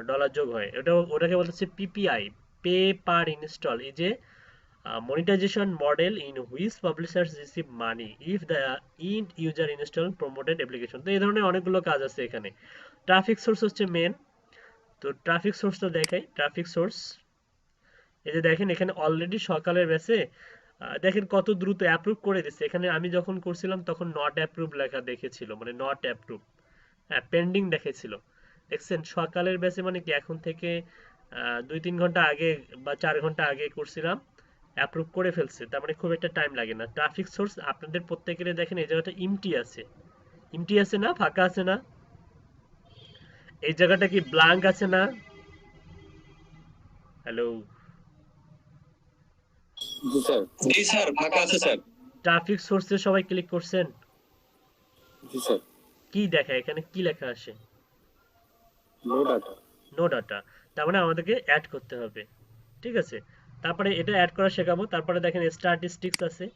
ডলার যোগ হয়। ওটাকে বলতেছে পিপিআই, পে পার ইনস্টল। এই যে monetization model in which publishers receive money if the end user install promoted application। তো এই ধরনের অনেকগুলো কাজ আছে এখানে। ট্রাফিক সোর্স হচ্ছে মেন। তো ট্রাফিক সোর্সটা দেখাই, ট্রাফিক সোর্স এই যে দেখেন এখানে অলরেডি সকালের ব্যাচে দেখেন কত দ্রুত অ্যাপ্রুভ করে দিচ্ছে। এখানে আমি যখন করছিলাম তখন নট অ্যাপ্রুভ লেখা দেখেছিল, মানে নট অ্যাপ্রুভ, হ্যাঁ, পেন্ডিং দেখেছিল। দেখছেন সকালের ব্যাচে, মানে কি এখন থেকে 2-3 ঘন্টা আগে বা 4 ঘন্টা আগে করছিলাম, অ্যাপ্রুভ করে ফেলছে, তার মানে খুব একটা টাইম লাগে না। ট্রাফিক সোর্স আপনাদের প্রত্যেকের দেখেন এই জায়গাটা ইমটি আছে, ইমটি আছে না, ফাঁকা আছে না, এই জায়গাটা কি ব্ল্যাঙ্ক আছে না? হ্যালো, জি স্যার। জি স্যার, ফাঁকা আছে স্যার। ট্রাফিক সোর্সে সবাই ক্লিক করছেন? জি স্যার। কি দেখায় এখানে, কি লেখা আসে? No data. নো ডাটা, তার মানে আমাদেরকে অ্যাড করতে হবে, ঠিক আছে। তারপরে এটা অ্যাড করা শেখাবো। তারপরে দেখেন স্ট্যাটিস্টিক্স আছে,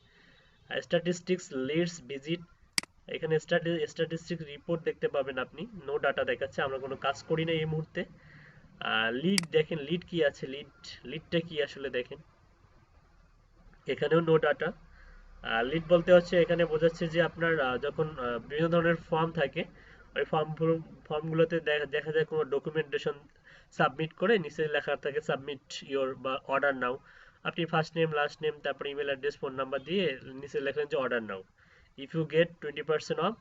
স্ট্যাটিস্টিক্স, লিডস, ভিজিট। এখানে স্ট্যাটিস্টিক্স রিপোর্ট দেখতে পাবেন আপনি, নো ডাটা দেখাচ্ছে, আমরা কোনো কাজ করি না এই মুহূর্তে। লিড দেখেন, লিড কি আছে, লিডটা কি আসলে দেখেন, এখানেও নো ডাটা। লিড বলতে হচ্ছে এখানে বোঝাচ্ছে যে আপনার যখন বিভিন্ন ধরনের ফর্ম থাকে, ওই ফর্মগুলোতে দেখা যায় কোনো ডকুমেন্টেশন সাবমিট করে নিচে লেখা থাকে সাবমিট ইওর বা অর্ডার নাও। আপনি ফার্স্ট নেম, লাস্ট নেম, তারপর ইমেল অ্যাড্রেস, ফোন নাম্বার দিয়ে নিচে লেখলেন যে order now. If you get 20% off,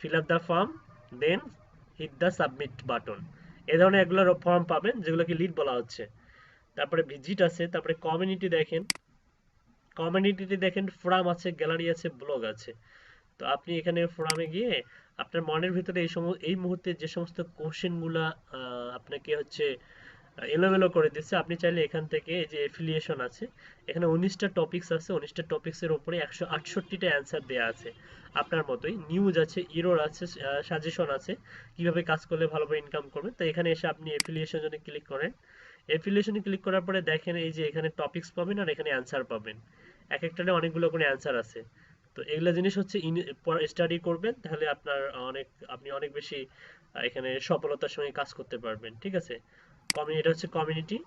fill up the form, then hit the submit button. এই ধরনের এগুলোর ফর্ম পাবেন যেগুলোকে লিড বলা হচ্ছে। তারপরে ভিজিট আছে, তারপরে কমিউনিটি দেখেন, কমিউনিটিতে দেখেন ফোরাম আছে, গ্যালারি আছে, ব্লগ আছে। তো আপনি এখানে ফোরামে গিয়ে আপনার মনের ভিতরে এই মুহূর্তে যে সমস্ত কোশ্চেনগুলা আপনাকে হচ্ছে এলোমেলো করে দিচ্ছে, আপনি চাইলে এখান থেকে যে এফিলিয়েশন আছে, এখানে 19টা টপিকস আছে, 19টা টপিক্সের উপরে 168টা অ্যান্সার দেওয়া আছে আপনার মতোই। নিউজ আছে, ইরোর আছে, সাজেশন আছে, কিভাবে কাজ করলে ভালোভাবে ইনকাম করবেন। তো এখানে এসে আপনি এফিলিয়েশন জন্য ক্লিক করেন। এফিলিয়েশনে ক্লিক করার পরে দেখেন এই যে এখানে টপিকস পাবেন আর এখানে অ্যান্সার পাবেন, এক একটাতে অনেকগুলো করে অ্যান্সার আছে। তো এগুলা জিনিস হচ্ছে স্টাডি করবেন, তাহলে আপনি অনেক বেশি এখানে সফলতার সঙ্গে কাজ করতে পারবেন। ঠিক আছে, এটা হচ্ছে কমিউনিটি।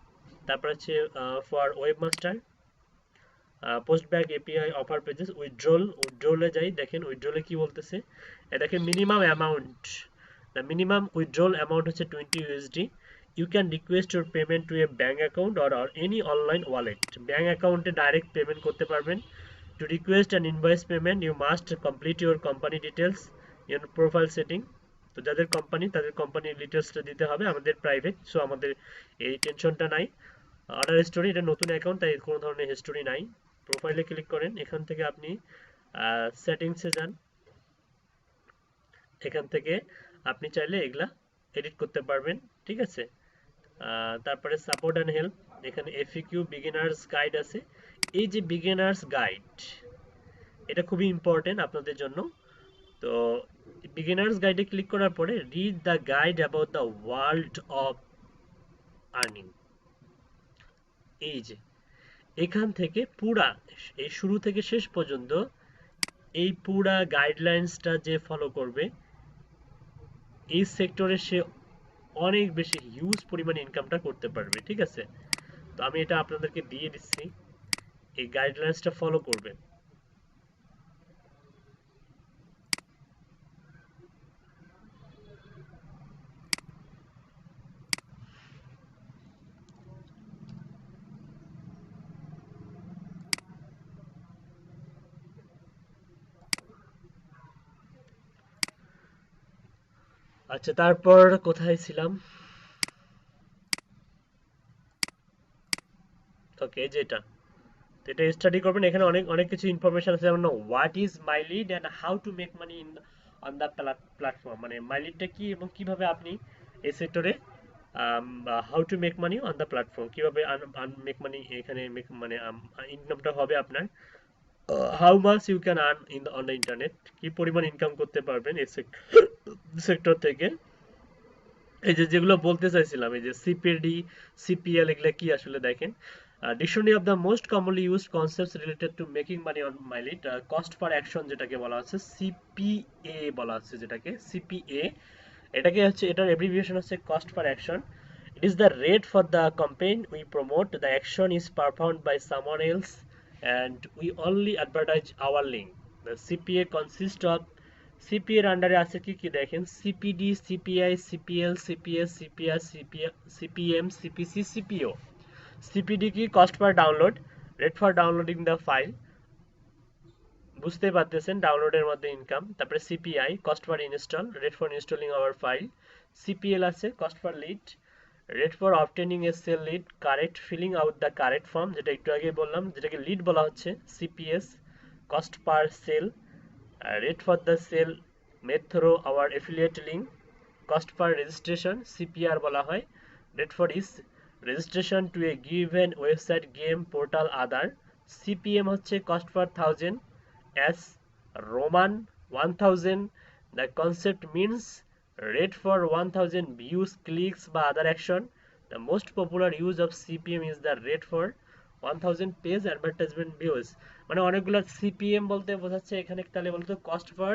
তারপর হচ্ছে for webmaster, postback API offer pages, উইথড্রলে যাই, দেখেন উইথড্রলে কি বলতেছে। দেখেন minimum amount, the minimum withdrawal amount হচ্ছে 20 USD. You can request your payment to a bank account or any online wallet. Bank অ্যাকাউন্টে ডাইরেক্ট পেমেন্ট করতে পারবেন। To request an invoice payment, you must complete your company details in profile setting. তো যাদের company তাদের কোম্পানির ডিটেলসটা দিতে হবে, আমাদের প্রাইভেট, সো আমাদের এই টেনশনটা নাই। অর্ডার হিস্টোরি, এটা নতুন অ্যাকাউন্ট তাই কোনো ধরনের হিস্টোরি নাই। প্রোফাইলে ক্লিক করেন, এখান থেকে আপনি সেটিংসে যান, এখান থেকে আপনি চাইলে এগুলা এডিট করতে পারবেন। ঠিক আছে, তারপরে সাপোর্ট অ্যান্ড হেল্প, এখানে এফিকিউ বিগিনার্স গাইড আছে। এই যে বিগিনার্স গাইড, এটা খুবই ইম্পর্টেন্ট আপনাদের জন্য। তো বিগিনার্স গাইডে ক্লিক করার পরে read the guide about the world of earning. এই যে এখান থেকে পুরা, এই শুরু থেকে শেষ পর্যন্ত এই পুরা গাইডলাইন্সটা যে ফলো করবে, এই সেক্টরে সে অনেক বেশি হিউজ পরিমাণে ইনকামটা করতে পারবে। ঠিক আছে, তো আমি এটা আপনাদেরকে দিয়ে দিচ্ছি, এই গাইডলাইন্সটা ফলো করবেন। আচ্ছা, তারপর কোথায় ছিলাম? ওকে, যেটা, তো এটা স্টাডি করবেন। এখানে অনেক অনেক কিছু ইনফরমেশন আছে, যেমন what is my lead and how to make money in on the platform, মানে মাই লিডটা কি এবং কিভাবে আপনি এই সেক্টরে how to make money on the platform, কিভাবে মেক মানি এখানে মানে ইনকামটা হবে আপনার। How much you can earn in on the internet, কি পরিমাণ ইনকাম করতে পারবেন এই সেক্টর থেকে। এই যে যেগুলো বলতে চাইছিলাম, এই যে সিপিডি, সিপিএল, এগুলো কি আসলে দেখেন। Dictionary of the most commonly used concepts related to making money on MyLead, cost per action যেটাকে বলা হচ্ছে, সিপিএ বলা হচ্ছে, যেটাকে সিপিএ, এটাকে হচ্ছে, এটার অ্যাব্রিভিয়েশন হচ্ছে cost per action. It is the rate for the campaign we promote, the action is performed by someone else and we only advertise our link. The CPA consist of, CP এর আন্ডারে আছে কি কি দেখেন, CPD, CPI, CPL, CPS, CPR, CPM, CPC, CPO. CPD কি, cost per download, rate for downloading the file, বুঝতে পারতেছেন ডাউনলোডের মধ্যে ইনকাম। তারপরে CPI, cost per install, rate for installing our file. CPL আছে, cost per lead, rate for obtaining a sale lead, correct filling out the correct form, যেটা একটু আগে বললাম, যেটাকে লিড বলা হচ্ছে। CPS, cost per sale, rate for the sale made through our affiliate link, cost per registration, CPR বলা হয়, rate for is registration to a given website, game, portal, other, CPM হচ্ছে cost per 1000, as Roman 1000, the concept means rate for 1000 views, clicks বা other action. The most popular use of CPM is the rate for 1000 page advertisement views, মানে অনেকগুলো CPM বলতে বোঝাচ্ছে এখানে, তাহলে বলতো cost for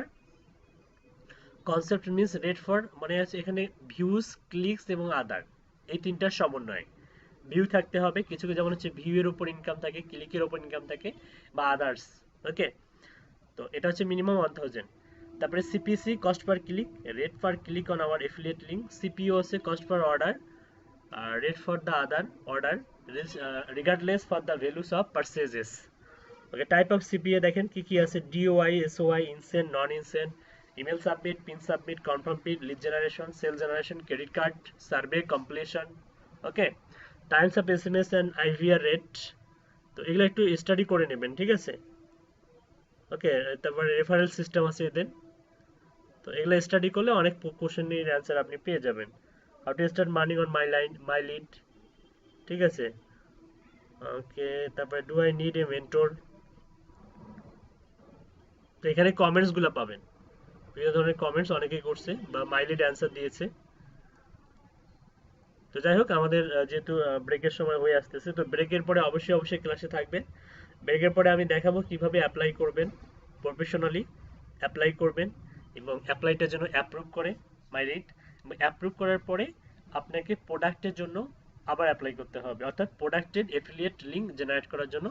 concept means rate for, মানে আছে এখানে ভিউজ, ক্লিকস এবং আদার, এই তিনটার সমন্বয়। ভিউ থাকতে হবে কিছু, যেমন হচ্ছে ভিউ এর উপর ইনকাম থাকে, ক্লিকের উপর ইনকাম থাকে বা আদার্স। ওকে, তো এটা হচ্ছে মিনিমাম 1000। তারপরে CPC, cost per click, rate per click on our affiliate link. CPO হচ্ছে cost per order, rate for the other order, regardless for the values of purchases. Okay, type of CPA দেখেন কি কি আছে, DOI, SOI, instant, non instant, email submit, pin submit, confirm pin, lead generation, sales generation, credit card, survey completion. Okay, times of SMS and IVR rate, তো এগুলো একটু study করে নেবেন। ঠিক আছে, ওকে, তারপরে রেফারেল সিস্টেম আছে এদের, তো এগুলো স্টাডি করলে অনেক কোশ্চেনের অ্যান্সার আপনি পেয়ে যাবেন। হাউ টু স্টার্ট মার্নিং অন মাই লিড, ঠিক আছে, ওকে। তারপরে do I need a mentor, তো এখানে কমেন্টস গুলো পাবেন, বিভিন্ন ধরনের কমেন্টস অনেকেই করছে বা মাই লিড অ্যান্সার দিয়েছে। তো যাই হোক, আমাদের যেহেতু ব্রেকের সময় হয়ে আসতেছে, তো ব্রেকের পরে অবশ্যই ক্লাসে থাকবেন। ব্রেকের পরে আমি দেখাবো কিভাবে অ্যাপ্লাই করবেন প্রফেশনালি অ্যাপ্লাই করবেন এবং অ্যাপ্লাইটা যেন অ্যাপ্রুভ করে মাইরিট, এবং অ্যাপ্রুভ করার পরে আপনাকে প্রোডাক্টের জন্য আবার অ্যাপ্লাই করতে হবে, অর্থাৎ প্রোডাক্টের এফিলিয়েট লিঙ্ক জেনারেট করার জন্য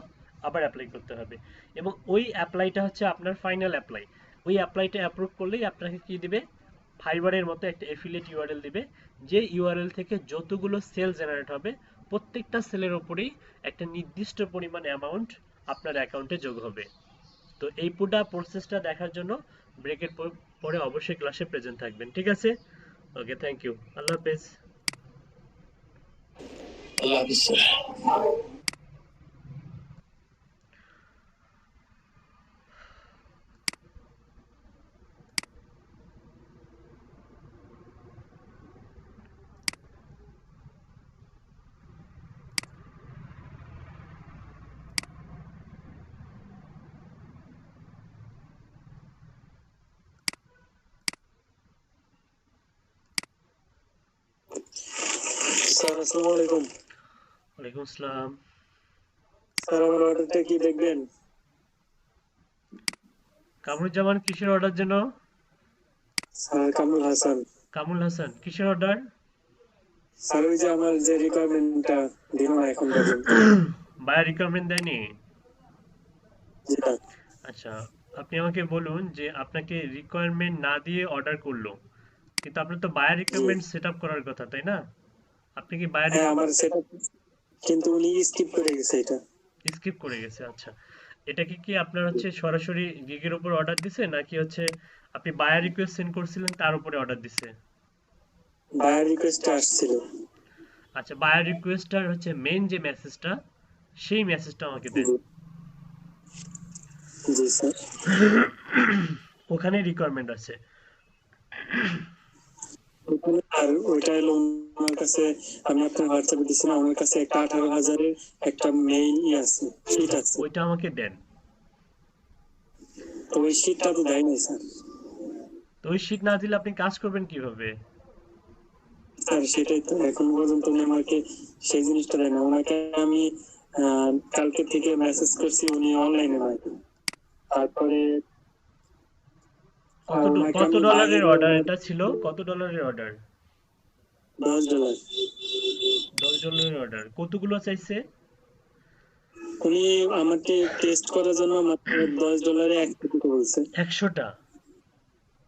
আবার অ্যাপ্লাই করতে হবে। এবং ওই অ্যাপ্লাইটা হচ্ছে আপনার ফাইনাল অ্যাপ্লাই। ওই অ্যাপ্লাইটা অ্যাপ্রুভ করলেই আপনাকে কি দিবে, ফাইবারের মতো একটা এফিলিয়েট ইউআরএল দিবে, যে ইউআরএল থেকে যতগুলো সেল জেনারেট হবে প্রত্যেকটা সেলের উপরেই একটা নির্দিষ্ট পরিমাণ অ্যামাউন্ট আপনার অ্যাকাউন্টে যোগ হবে। তো এই পুরো প্রসেসটা দেখার জন্য ব্রেকের পরে অবশ্যই ক্লাসে প্রেজেন্ট থাকবেন, ঠিক আছে? ওকে, থ্যাংক ইউ, আল্লাহ হাফেজ। আল্লাহ হাফিজ স্যার। স্যার আসসালামু আলাইকুম। ওয়ালাইকুম আসসালাম। স্যার আমার অর্ডারটা কি দেখবেন? কামরুজ্জামান, কিসের অর্ডার যেন? স্যার কামরুল হাসান। কামুল হাসান, কিসের অর্ডার? স্যার ওই যে আমার যে রিকোয়ারমেন্টটা দিল না এখন পর্যন্ত। বায়ার রিকোয়ারমেন্ট দেয়নি? জি না। আচ্ছা, আপনি আমাকে বলুন যে আপনাকে রিকোয়ারমেন্ট না দিয়ে অর্ডার করলো, কিন্তু আপনার তো বায়ার রিকোয়ারমেন্ট সেট আপ করার কথা, তাই না? আপনি কি বায়ার হ্যাঁ আমার সেটা, কিন্তু উনি স্কিপ করে গেছে এটা। স্কিপ করে গেছে? আচ্ছা, এটা কি আপনার হচ্ছে সরাসরি গিগের উপর অর্ডার দিছে, নাকি হচ্ছে আপনি বায়ার রিকোয়েস্ট সেন্ড করছিলেন তার উপরে অর্ডার দিছে? বায়ার রিকোয়েস্টটা আসছিল। আচ্ছা, বায়ার রিকোয়েস্টটার হচ্ছে মেইন যে মেসেজটা, সেই মেসেজটা আমাকে দেন। জি স্যার। ওখানে রিকোয়ারমেন্ট আছে। আর ওইটা হলো ওনার কাছে, আমি আপনার হোয়াটসঅ্যাপে দিচ্ছি না, ওনার কাছে একটা 18,000-এর একটা মেইল আছে, শীট আছে। ওইটা আমাকে দেন। তো ওই শীটটা তো দেয় নাই স্যার। তো ওই শীট না দিলে আপনি কাজ করবেন কিভাবে? স্যার সেটাই তো, এখন পর্যন্ত উনি আমাকে সেই জিনিসটা দেয় না। ওনাকে আমি কালকে থেকে মেসেজ করছি, উনি অনলাইনে নাই। তারপরে কত ডলারের অর্ডার এটা ছিল? কত ডলারের অর্ডার? $10। $10 অর্ডার। কতগুলো চাইছে? উনি আমাকে টেস্ট করার জন্য মাত্র $10 1 কোটি বলছে। 100টা?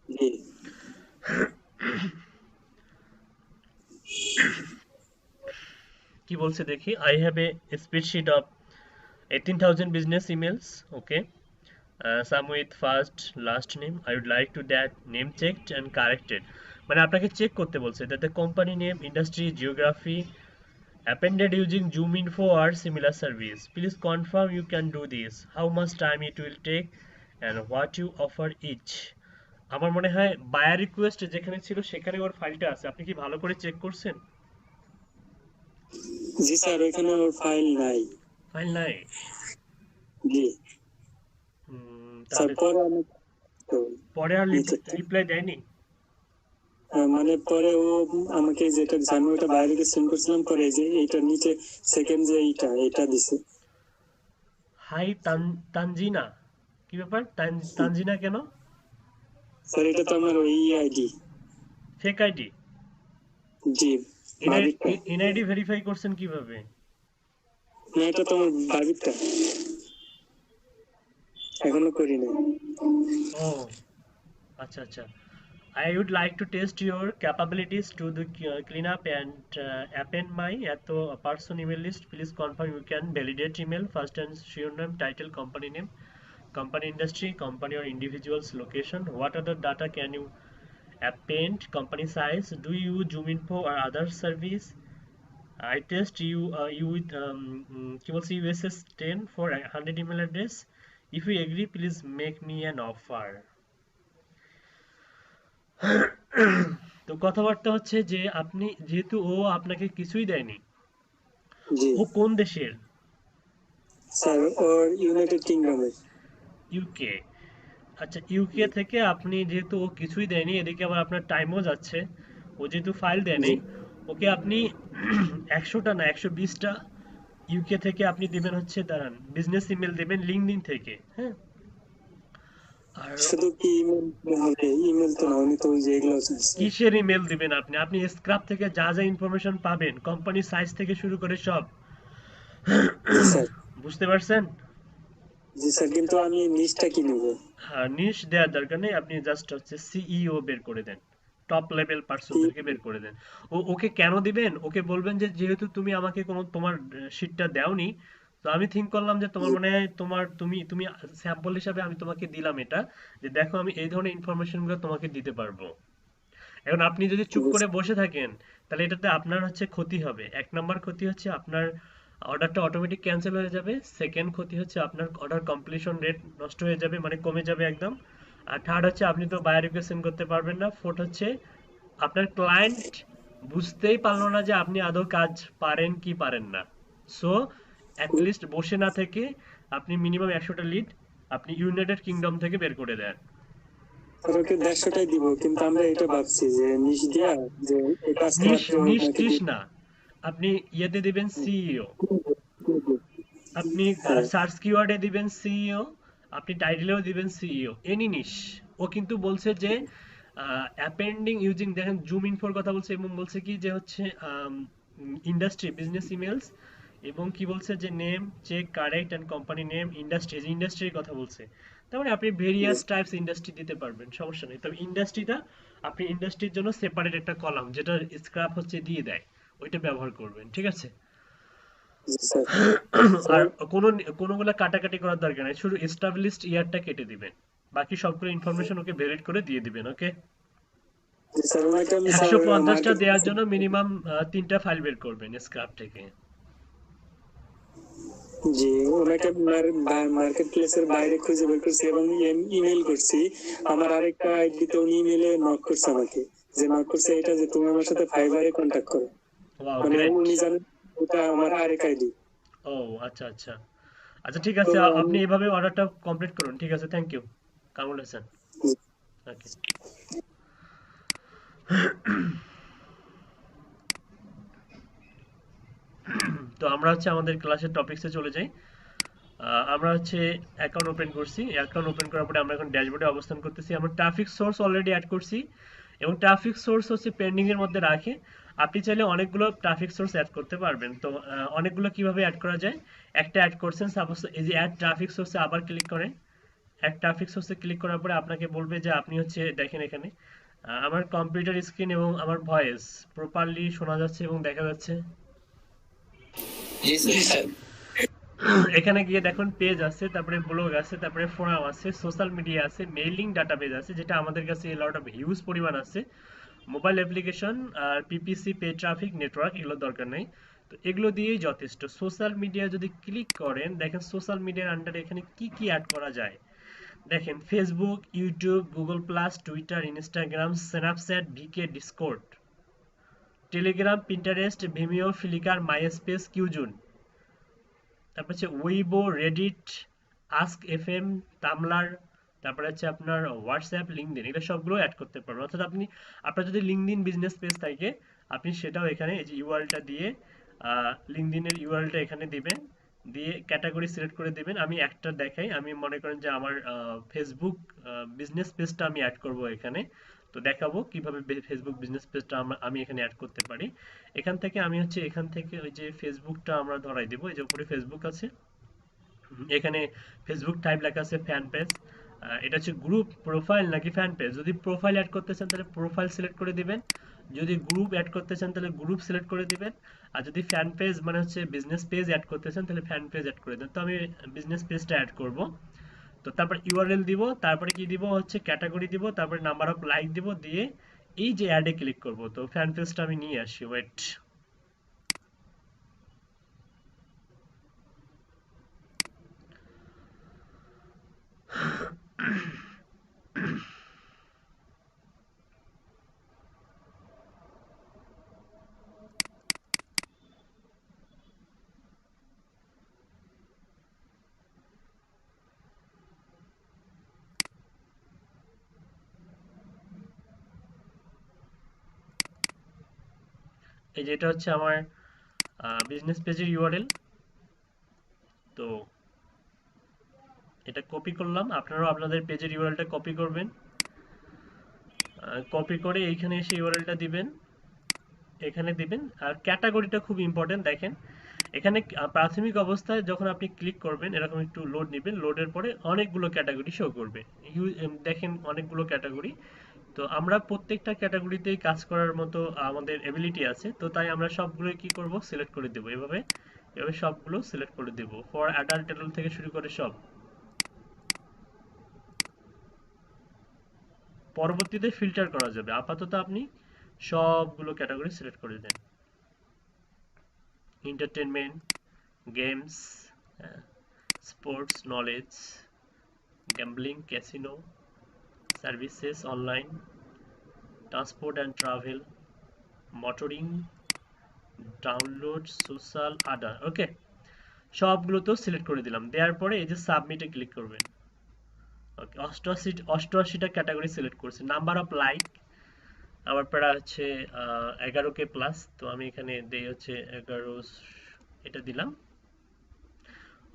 জি। কি বলছে দেখি। I have a spreadsheet of 18,000 business emails. Okay. Some with first last name. I would like to that name checked and corrected. মানে আপনাকে চেক করতে বলছে that the company name, industry, geography appended using Zoom Info or similar service. Please confirm you can do this. How much time it will take and what you offer each. আমার মনে হয় buyer request যেখানে ছিল সেখানে ওর ফাইলটা আছে। আপনি কি ভালো করে চেক করছেন? জি স্যার, ওইখানে ওর ফাইল নাই। ফাইল নাই? জি স্যার। তাহলে পরে আর নিচে রিপ্লাই দেয়নি? মানে পরে ও আমাকে যেটা আমি ওটা বাইরে সেন্ড করছিলাম, পরে যে এইটা নিচে সেকেন্ড যে এইটা দিছে। হাই তানজিনা, কি ব্যাপার? তানজিনা কেন? স্যার এটা তো আমার ওই আইডি। Fake ID? জি। এনআইডি ভেরিফাই করছেন কিভাবে? না এটা তো আমার বাড়িটা, এখনো করি না। ও আচ্ছা আচ্ছা। I would like to test your capabilities to the clean up and append my person email list. Please confirm you can validate email first and sure name, title, company name, company industry, company or individual's location. What other data can you append? Company size. Do you use Zoom Info or other service? I test you with USS 10 for 100 email address. If you agree, please make me an offer. তো কথাবার্তা হচ্ছে যে আপনি যেহেতু ও আপনাকে কিছুই দেয়নি, ও কোন দেশের? স্যার ওর ইউনাইটেড কিংডমের। ইউকে। আচ্ছা, ইউকে থেকে আপনি যেহেতু ও কিছুই দেয়নি, এদিকে আবার আপনার টাইমও যাচ্ছে, ও যেহেতু ফাইল দেয়নি, ওকে আপনি 100টা না 120টা ইউকে থেকে আপনি দিবেন হচ্ছে, দাঁড়ান, বিজনেস ইমেল দিবেন লিঙ্কডইন থেকে। হ্যাঁ, আর শুধু কি ইমেল হবে? ইমেল তো না, উনি তো ওই যে এগুলো চাইছে। কিসের ইমেল দিবেন আপনি? আপনি স্ক্রাব থেকে যা যা ইনফরমেশন পাবেন, কোম্পানি সাইজ থেকে শুরু করে সব, জি স্যার। বুঝতে পারছেন? জি স্যার, কিন্তু আমি নিচটা কি নেব? হ্যাঁ, নিশ দেওয়ার দরকার নেই, আপনি জাস্ট হচ্ছে সিইও বের করে দেন, টপ লেভেল পার্সনদেরকে বের করে দেন। ওকে কেন দিবেন? ওকে বলবেন যে যেহেতু তুমি আমাকে কোনো তোমার শিটটা দাওনি, তো আমি থিঙ্ক করলাম যে তোমার মনে হয় তোমার তুমি তুমি স্যাম্পল হিসাবে আমি তোমাকে দিলাম এটা, যে দেখো আমি এই ধরনের ইনফরমেশন গুলো তোমাকে দিতে পারবো। এখন আপনি যদি চুপ করে বসে থাকেন, তাহলে এটাতে আপনার হচ্ছে ক্ষতি হবে। এক নাম্বার ক্ষতি হচ্ছে আপনার অর্ডারটা অটোমেটিক ক্যান্সেল হয়ে যাবে। সেকেন্ড ক্ষতি হচ্ছে আপনার অর্ডার কমপ্লিশন রেট নষ্ট হয়ে যাবে, মানে কমে যাবে একদম। আর থার্ড হচ্ছে আপনি তো বায়ার রিকোয়েস্ট সেন্ড করতে পারবেন না। ফোর্থ হচ্ছে আপনার ক্লায়েন্ট বুঝতেই পারলো না যে আপনি আদৌ কাজ পারেন কি পারেন না। সো লিস্ট বসে না থেকে আপনি মিনিমাম 100টা লিড আপনি ইউনাইটেড কিংডম থেকে বের করে দেন। স্যার ওকে 150টাই দিব, কিন্তু আমরা এটা ভাবছি যে নিচ দিয়া যে এই কাজটা নিশ মাত্র নিশ ওনাকে টিশ দিয়ে। না, আপনি ইয়েতে দিবেন সিইও, আপনি হ্যাঁ সার্চ কিওয়ার্ডে দিবেন সিইও, আপনি টাইটেলেও দিবেন সিইও, এনি নিশ। ও কিন্তু বলছে যে অ্যাপেন্ডিং ইউজিং, দেখেন জুম ইনফোর কথা বলছে এবং বলছে কি যে হচ্ছে ইন্ডাস্ট্রি বিজনেস ইমেলস, এবং কি বলছে যে name check correct and company name industry, ইন্ডাস্ট্রির কথা বলছে। তার মানে আপনি ভেরিয়াস টাইপস ইন্ডাস্ট্রি দিতে পারবেন, সমস্যা নেই। তবে ইন্ডাস্ট্রিটা আপনি ইন্ডাস্ট্রির জন্য সেপারেট একটা কলাম, যেটা স্ক্র্যাপ হচ্ছে দিয়ে দেয়, ওইটা ব্যবহার করবেন, ঠিক আছে? জি স্যার। আর স্যার কোনোগুলা কাটাকাটি করার দরকার নাই, শুধু এস্টাবলিশড ইয়ারটা কেটে দিবেন, বাকি সবগুলো ইনফরমেশন ওকে ভেরিড করে দিয়ে দিবেন, ওকে? জি স্যার, ওনাকে আমি স্যার 150টা মার্কেট দেওয়ার জন্য মিনিমাম 3টা ফাইল বের করবেন স্ক্র্যাপ থেকে। জি ওনাকে মার্কেট প্লেসের বাইরে খুঁজে বের করছি এবং ইমেল করছি। আমার আরেকটা আইডিতে উনি ইমেলে নক করছে আমাকে, যে নক করছে এটা যে তুমি আমার সাথে ফাইবারে কন্ট্যাক্ট করো। ওয়াও, মানে গ্রেট। উনি জানেন ওটা আমার আরেক আইডি। ও আচ্ছা আচ্ছা, আচ্ছা ঠিক তো আছে, আমি আপনি এভাবে অর্ডারটা কমপ্লিট করুন, ঠিক আছে? Thank you Kamrul Hasan. Okay. তো আমরা হচ্ছে আমাদের ক্লাসের টপিকসে চলে যাই। আমরা হচ্ছে অ্যাকাউন্ট ওপেন করছি, অ্যাকাউন্ট ওপেন করার পরে আমরা এখন ড্যাশবোর্ডে অবস্থান করতেছি। আমরা ট্রাফিক সোর্স অলরেডি অ্যাড করছি, এবং ট্রাফিক সোর্স হচ্ছে পেন্ডিং এর মধ্যে রাখে। আপনি চাইলে অনেকগুলো ট্রাফিক সোর্স অ্যাড করতে পারবেন। তো অনেকগুলো কিভাবে অ্যাড করা যায়? একটা অ্যাড করছেন, সাপোজ এই যে অ্যাড ট্রাফিক সোর্সে আবার ক্লিক করেন। অ্যাড ট্রাফিক সোর্সে ক্লিক করার পরে আপনাকে বলবে যে আপনি হচ্ছে দেখেন এখানে আমার কম্পিউটার স্ক্রিন এবং আমার ভয়েস প্রপারলি শোনা যাচ্ছে এবং দেখা যাচ্ছে। জি স্যার। এখানে গিয়ে দেখুন পেজ আছে, তারপরে ব্লগ আছে, তারপরে ফোরাম আছে, সোশ্যাল মিডিয়া আছে, মেইলিং ডাটাবেজ আছে, যেটা আমাদের কাছে এ লট অফ হিউজ পরিমাণ আছে, মোবাইল অ্যাপ্লিকেশন আর পিপিসি পে ট্রাফিক নেটওয়ার্ক, এগুলো দরকার নেই। তো এগুলো দিয়েই যথেষ্ট। সোশ্যাল মিডিয়া যদি ক্লিক করেন, দেখেন সোশ্যাল মিডিয়ার আন্ডারে এখানে কি কি অ্যাড করা যায়। দেখেন Facebook, YouTube, Google Plus, Twitter, Instagram, Snapchat, VK, Discord, Telegram, Pinterest, Vimeo, Flickr, Myspace, Qzone, তারপর হচ্ছে Weibo, Reddit, Ask FM, Tumblr, তারপরে হচ্ছে আপনার হোয়াটসঅ্যাপ, লিঙ্কডইন, এগুলো সবগুলো অ্যাড করতে পারবেন। অর্থাৎ আপনি আপনার যদি লিঙ্কডইন বিজনেস পেজ থাকে, আপনি সেটাও এখানে এই যে ইউআরএলটা দিয়ে লিঙ্কডইনের ইউআরএলটা এখানে দিবেন, দিয়ে ক্যাটাগরি সিলেক্ট করে দিবেন। আমি একটা দেখাই, আমি মনে করেন যে আমার ফেসবুক বিজনেস পেজটা আমি অ্যাড করব এখানে। তো দেখাবো কিভাবে ফেসবুক বিজনেস পেজটা আমি এখানে অ্যাড করতে পারি। এখান থেকে আমি হচ্ছে এখান থেকে ওই যে ফেসবুকটা আমরা ধরাই দেবো, এই যে উপরে ফেসবুক আছে, এখানে ফেসবুক টাইপ লেখা আছে ফ্যান পেজ। এটা হচ্ছে গ্রুপ, প্রোফাইল নাকি ফ্যান পেজ। যদি প্রোফাইল অ্যাড করতে চান তাহলে প্রোফাইল সিলেক্ট করে দিবেন, যদি গ্রুপ অ্যাড করতে চান তাহলে গ্রুপ সিলেক্ট করে দিবেন, আর যদি ফ্যান পেজ মানে হচ্ছে বিজনেস পেজ অ্যাড করতে চান তাহলে ফ্যান পেজ অ্যাড করে দেন। তো আমি বিজনেস পেজটা অ্যাড করব। তো তারপর ইউআরএল দিব, তারপরে কি দিব হচ্ছে ক্যাটাগরি দিব, তারপরে নাম্বার অফ লাইক দিব, দিয়ে এই যে অ্যাডে ক্লিক করব। তো ফ্যান পেজটা আমি নিয়ে আসি, ওয়েট। এই যে এটা হচ্ছে আমার বিজনেস পেজের ইউআরএল। তো এটা কপি করলাম, আপনারাও আপনাদের পেজের ইউআরএলটা কপি করবেন, কপি করে এইখানে এসে ইউআরএলটা দিবেন, এখানে দিবেন। আর ক্যাটাগরিটা খুব ইম্পর্টেন্ট, দেখেন এখানে প্রাথমিক অবস্থায় যখন আপনি ক্লিক করবেন এরকম একটু লোড নেবেন, লোডের পরে অনেকগুলো ক্যাটাগরি শো করবে, দেখেন অনেকগুলো ক্যাটাগরি। তো আমরা প্রত্যেকটা ক্যাটাগরিতেই কাজ করার মতো আমাদের এবিলিটি আছে, তো তাই আমরা সবগুলোই কি করব, সিলেক্ট করে দেব, এভাবে এভাবে সবগুলো সিলেক্ট করে দেব, ফর অ্যাডাল্ট অ্যাডাল্ট থেকে শুরু করে সব। পরবর্তীতে ফিল্টার করা যাবে, আপাতত আপনি সবগুলো ক্যাটাগরি সিলেক্ট করে দেন। Entertainment, games, sports, knowledge, gambling, casino, services, online, transport and travel, motoring, download, social, other. Okay, সবগুলো তো সিলেক্ট করে দিলাম, দেওয়ার পরে এই যে সাবমিটে ক্লিক করবেন। ওকে, 88টা ক্যাটাগরি সিলেক্ট করছি। নাম্বার অফ লাইক আমার প্রায় হচ্ছে 11K প্লাস, তো আমি এখানে দেই হচ্ছে 11, এটা দিলাম।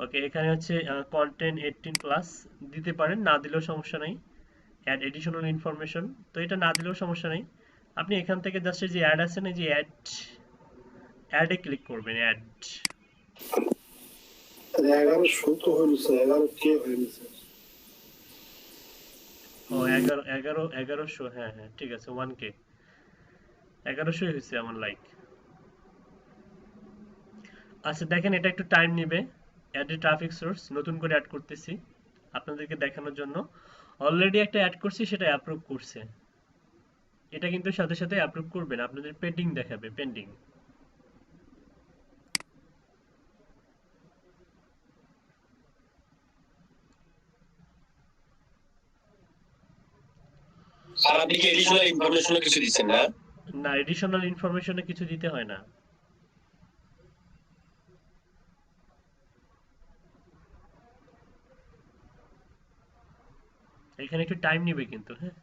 ওকে, এখানে হচ্ছে কন্টেন্ট 18 প্লাস দিতে পারেন, না দিলেও সমস্যা নাই। অ্যাড এডিশনাল ইনফরমেশন, তো এটা না দিলেও সমস্যা নেই, আপনি এখান থেকে জাস্ট এই যে অ্যাড আছে না, যে অ্যাডে ক্লিক করবেন, অ্যাড। 1100 তো হইলো স্যার, 11K হইলো স্যার। ও 1100, হ্যাঁ হ্যাঁ ঠিক আছে, 1K 1100 হয়েছে আমার লাইক। আচ্ছা দেখেন, এটা একটু টাইম নেবে, অ্যাডে ট্রাফিক সোর্স নতুন করে অ্যাড করতেছি আপনাদেরকে দেখানোর জন্য। অলরেডি একটা অ্যাড করছি, সেটা অ্যাপ্রুভ করছে, এটা কিন্তু সাথে সাথে অ্যাপ্রুভ করবেন, আপনাদের পেন্ডিং দেখাবে, পেন্ডিং। স্যার আপনি কি এডিশনাল ইনফরমেশন কিছু দিচ্ছেন না? না, এডিশনাল ইনফরমেশনে কিছু দিতে হয় না। এখানে একটু টাইম নেবে কিন্তু, হ্যাঁ।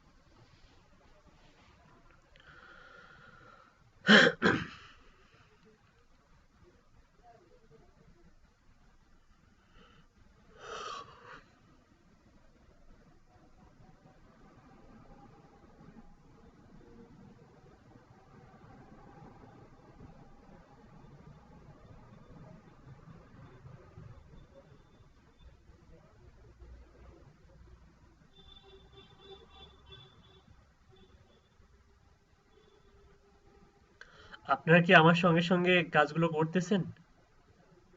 আপনারা কি আমার সঙ্গে সঙ্গে কাজগুলো করতেছেন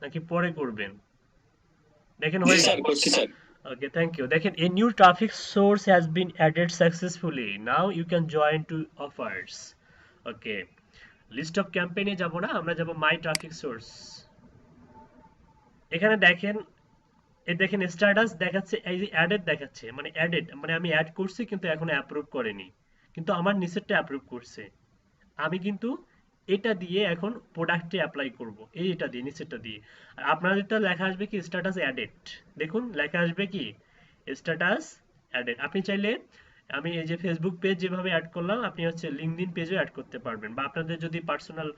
নাকি পরে করবেন? দেখেন জি হয়ে স্যার, গেল। করছি স্যার। Okay, thank you. দেখেন, a new traffic source has been added successfully. Now you can join to offers. Okay. List of campaign এ যাব না, আমরা যাব my traffic source। এখানে দেখেন, এই দেখেন স্ট্যাটাস দেখাচ্ছে, এই যে অ্যাডেড দেখাচ্ছে, মানে অ্যাডেড মানে আমি অ্যাড করছি কিন্তু এখনো অ্যাপ্রুভ করেনি, কিন্তু আমার নিচেরটা অ্যাপ্রুভ করছে। আমি কিন্তু এটা দিয়ে এখন প্রোডাক্টে অ্যাপ্লাই করব, এটা দিয়ে, নিচেরটা দিয়ে। আর আপনাদেরটা লেখা আসবে কি, স্ট্যাটাস অ্যাডেড। দেখুন লেখা আসবে কি, স্ট্যাটাস অ্যাডেড। আপনি চাইলে, আমি এই যে ফেসবুক পেজ যেভাবে অ্যাড করলাম, আপনি হচ্ছে লিঙ্কডইন পেজও অ্যাড করতে পারবেন, বা আপনাদের যদি পার্সোনাল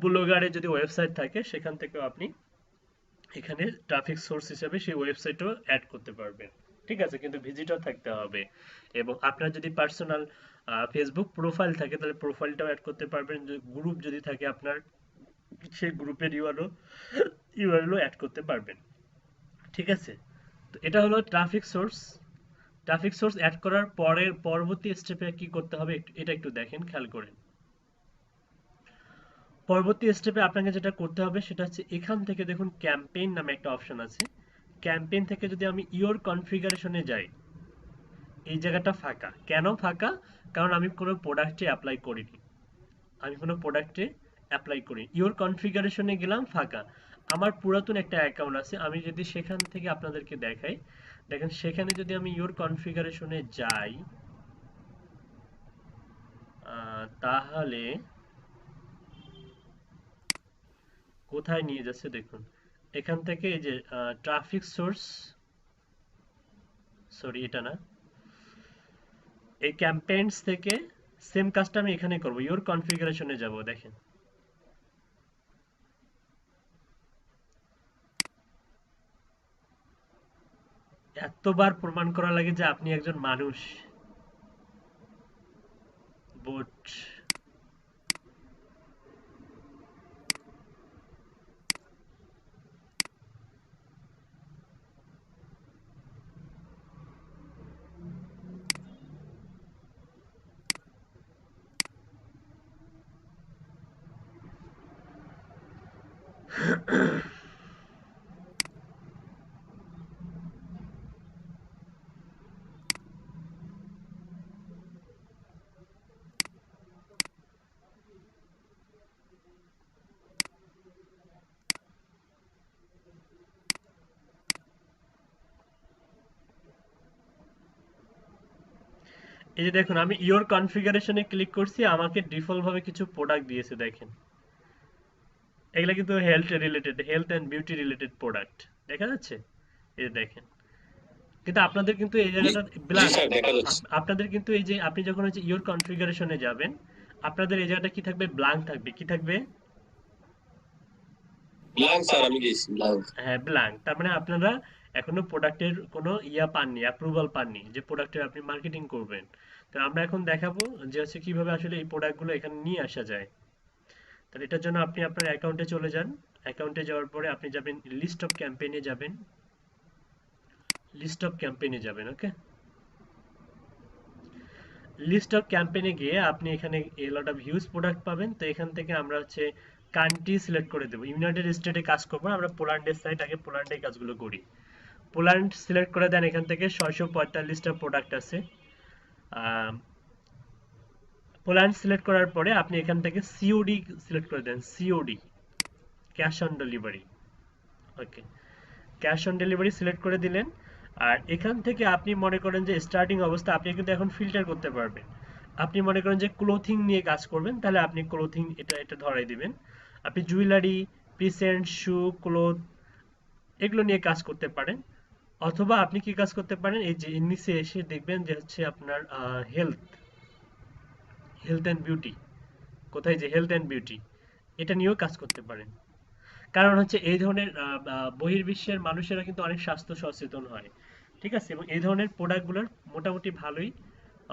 ব্লগারে যদি ওয়েবসাইট থাকে সেখান থেকেও আপনি এখানে ট্রাফিক সোর্স হিসেবে সেই ওয়েবসাইটও অ্যাড করতে পারবেন। ঠিক আছে, কিন্তু ভিজিটর থাকতে হবে। এবং আপনার যদি পার্সোনাল ফেসবুক প্রোফাইল থাকে তাহলে প্রোফাইলটাও অ্যাড করতে পারবেন, গ্রুপ যদি থাকে আপনার সেই গ্রুপের ইউআরএলও অ্যাড করতে পারবেন। ঠিক আছে, তো এটা হলো traffic source. Traffic source add করার পরের পরবর্তী স্টেপে কি করতে হবে এটা একটু দেখেন, খেয়াল করেন। পরবর্তী স্টেপে আপনাকে যেটা করতে হবে সেটা হচ্ছে, এখান থেকে দেখুন ক্যাম্পেইন নামে একটা অপশন আছে। ক্যাম্পেইন থেকে যদি আমি ইওর কনফিগারেশনে যাই, এই জায়গাটা ফাঁকা। কেন ফাঁকা? কারণ আমি কোনো প্রোডাক্টে অ্যাপ্লাই করিনি, আমি কোনো প্রোডাক্টে অ্যাপ্লাই করি। ইওর কনফিগারেশনে গেলাম, ফাঁকা। আমার পুরাতন একটা অ্যাকাউন্ট আছে, আমি যদি সেখান থেকে আপনাদেরকে দেখাই, দেখেন সেখানে যদি আমি ইওর কনফিগারেশনে যাই, তাহলে কোথায় নিয়ে যাচ্ছে দেখুন। এখান থেকে এই যে ট্রাফিক সোর্স, সরি এটা না, এই ক্যাম্পেইনস থেকে সেম কাজটা আমি এখানে করব, ইওর কনফিগারেশনে যাব। দেখেন এতবার প্রমাণ করা লাগে যে আপনি একজন মানুষ। বোট। এই যে দেখুন, আমি ইওর কনফিগারেশনে ক্লিক করছি, আমাকে ডিফল্ট ভাবে কিছু প্রোডাক্ট দিয়েছে দেখেন। এগুলা কিন্তু health and beauty related product দেখা যাচ্ছে, এই যে দেখেন। কিন্তু আপনাদের কিন্তু এই জায়গাটা জি ব্ল্যাঙ্ক। স্যার, দেখা যাচ্ছে। আপনাদের কিন্তু এই যে আপনি যখন হচ্ছে ইওর কনফিগারেশনে যাবেন, আপনাদের এই জায়গাটা কি থাকবে? ব্ল্যাঙ্ক থাকবে। কি থাকবে? ব্ল্যাঙ্ক স্যার, আমি গেছি ব্ল্যাঙ্ক। হ্যাঁ, ব্ল্যাঙ্ক। তার মানে আপনারা এখনো প্রোডাক্টের কোনো ইয়া পাননি, অ্যাপ্রুভাল পাননি যে প্রোডাক্টের আপনি মার্কেটিং করবেন। তো আমরা এখন দেখাবো যে হচ্ছে কিভাবে আসলে এই প্রোডাক্টগুলো এখানে নিয়ে আসা যায়। তাহলে এটার জন্য আপনি আপনার অ্যাকাউন্টে চলে যান। অ্যাকাউন্টে যাওয়ার পরে আপনি যাবেন লিস্ট অফ ক্যাম্পেইনে যাবেন। লিস্ট অফ ক্যাম্পেইনে যাবেন, ওকে। লিস্ট অফ ক্যাম্পেইনে গিয়ে আপনি এখানে এ লট অফ হিউজ প্রোডাক্ট পাবেন। তো এখান থেকে আমরা হচ্ছে কান্ট্রি সিলেক্ট করে দেবো। ইউনাইটেড স্টেটে কাজ করবো না, আমরা পোল্যান্ডের সাইড আগে পোল্যান্ডে কাজগুলো করি। পোল্যান্ড সিলেক্ট করে দেন। এখান থেকে 645টা প্রোডাক্ট আছে। পোল্যান্ড সিলেক্ট করার পরে আপনি এখান থেকে সিওডি সিলেক্ট করে দেন। COD, cash on delivery, okay. Cash on delivery select করে দিলেন। আর এখান থেকে আপনি মনে করেন যে স্টার্টিং অবস্থা আপনি কিন্তু এখন ফিল্টার করতে পারবেন। আপনি মনে করেন যে ক্লোথিং নিয়ে কাজ করবেন, তাহলে আপনি ক্লোথিং এটা ধরাই দিবেন। আপনি জুয়েলারি, পিসেন্ট, শু, ক্লোথ এগুলো নিয়ে কাজ করতে পারেন। অথবা আপনি কি কাজ করতে পারেন, এই যে নিচে এসে দেখবেন যে হচ্ছে আপনার হেলথ হেলথ অ্যান্ড বিউটি, কোথায় যে হেলথ অ্যান্ড বিউটি, এটা নিয়েও কাজ করতে পারেন। কারণ হচ্ছে এই ধরনের বহির্বিশ্বের মানুষেরা কিন্তু অনেক স্বাস্থ্য সচেতন হয়, ঠিক আছে, এবং এই ধরনের প্রোডাক্টগুলোর মোটামুটি ভালোই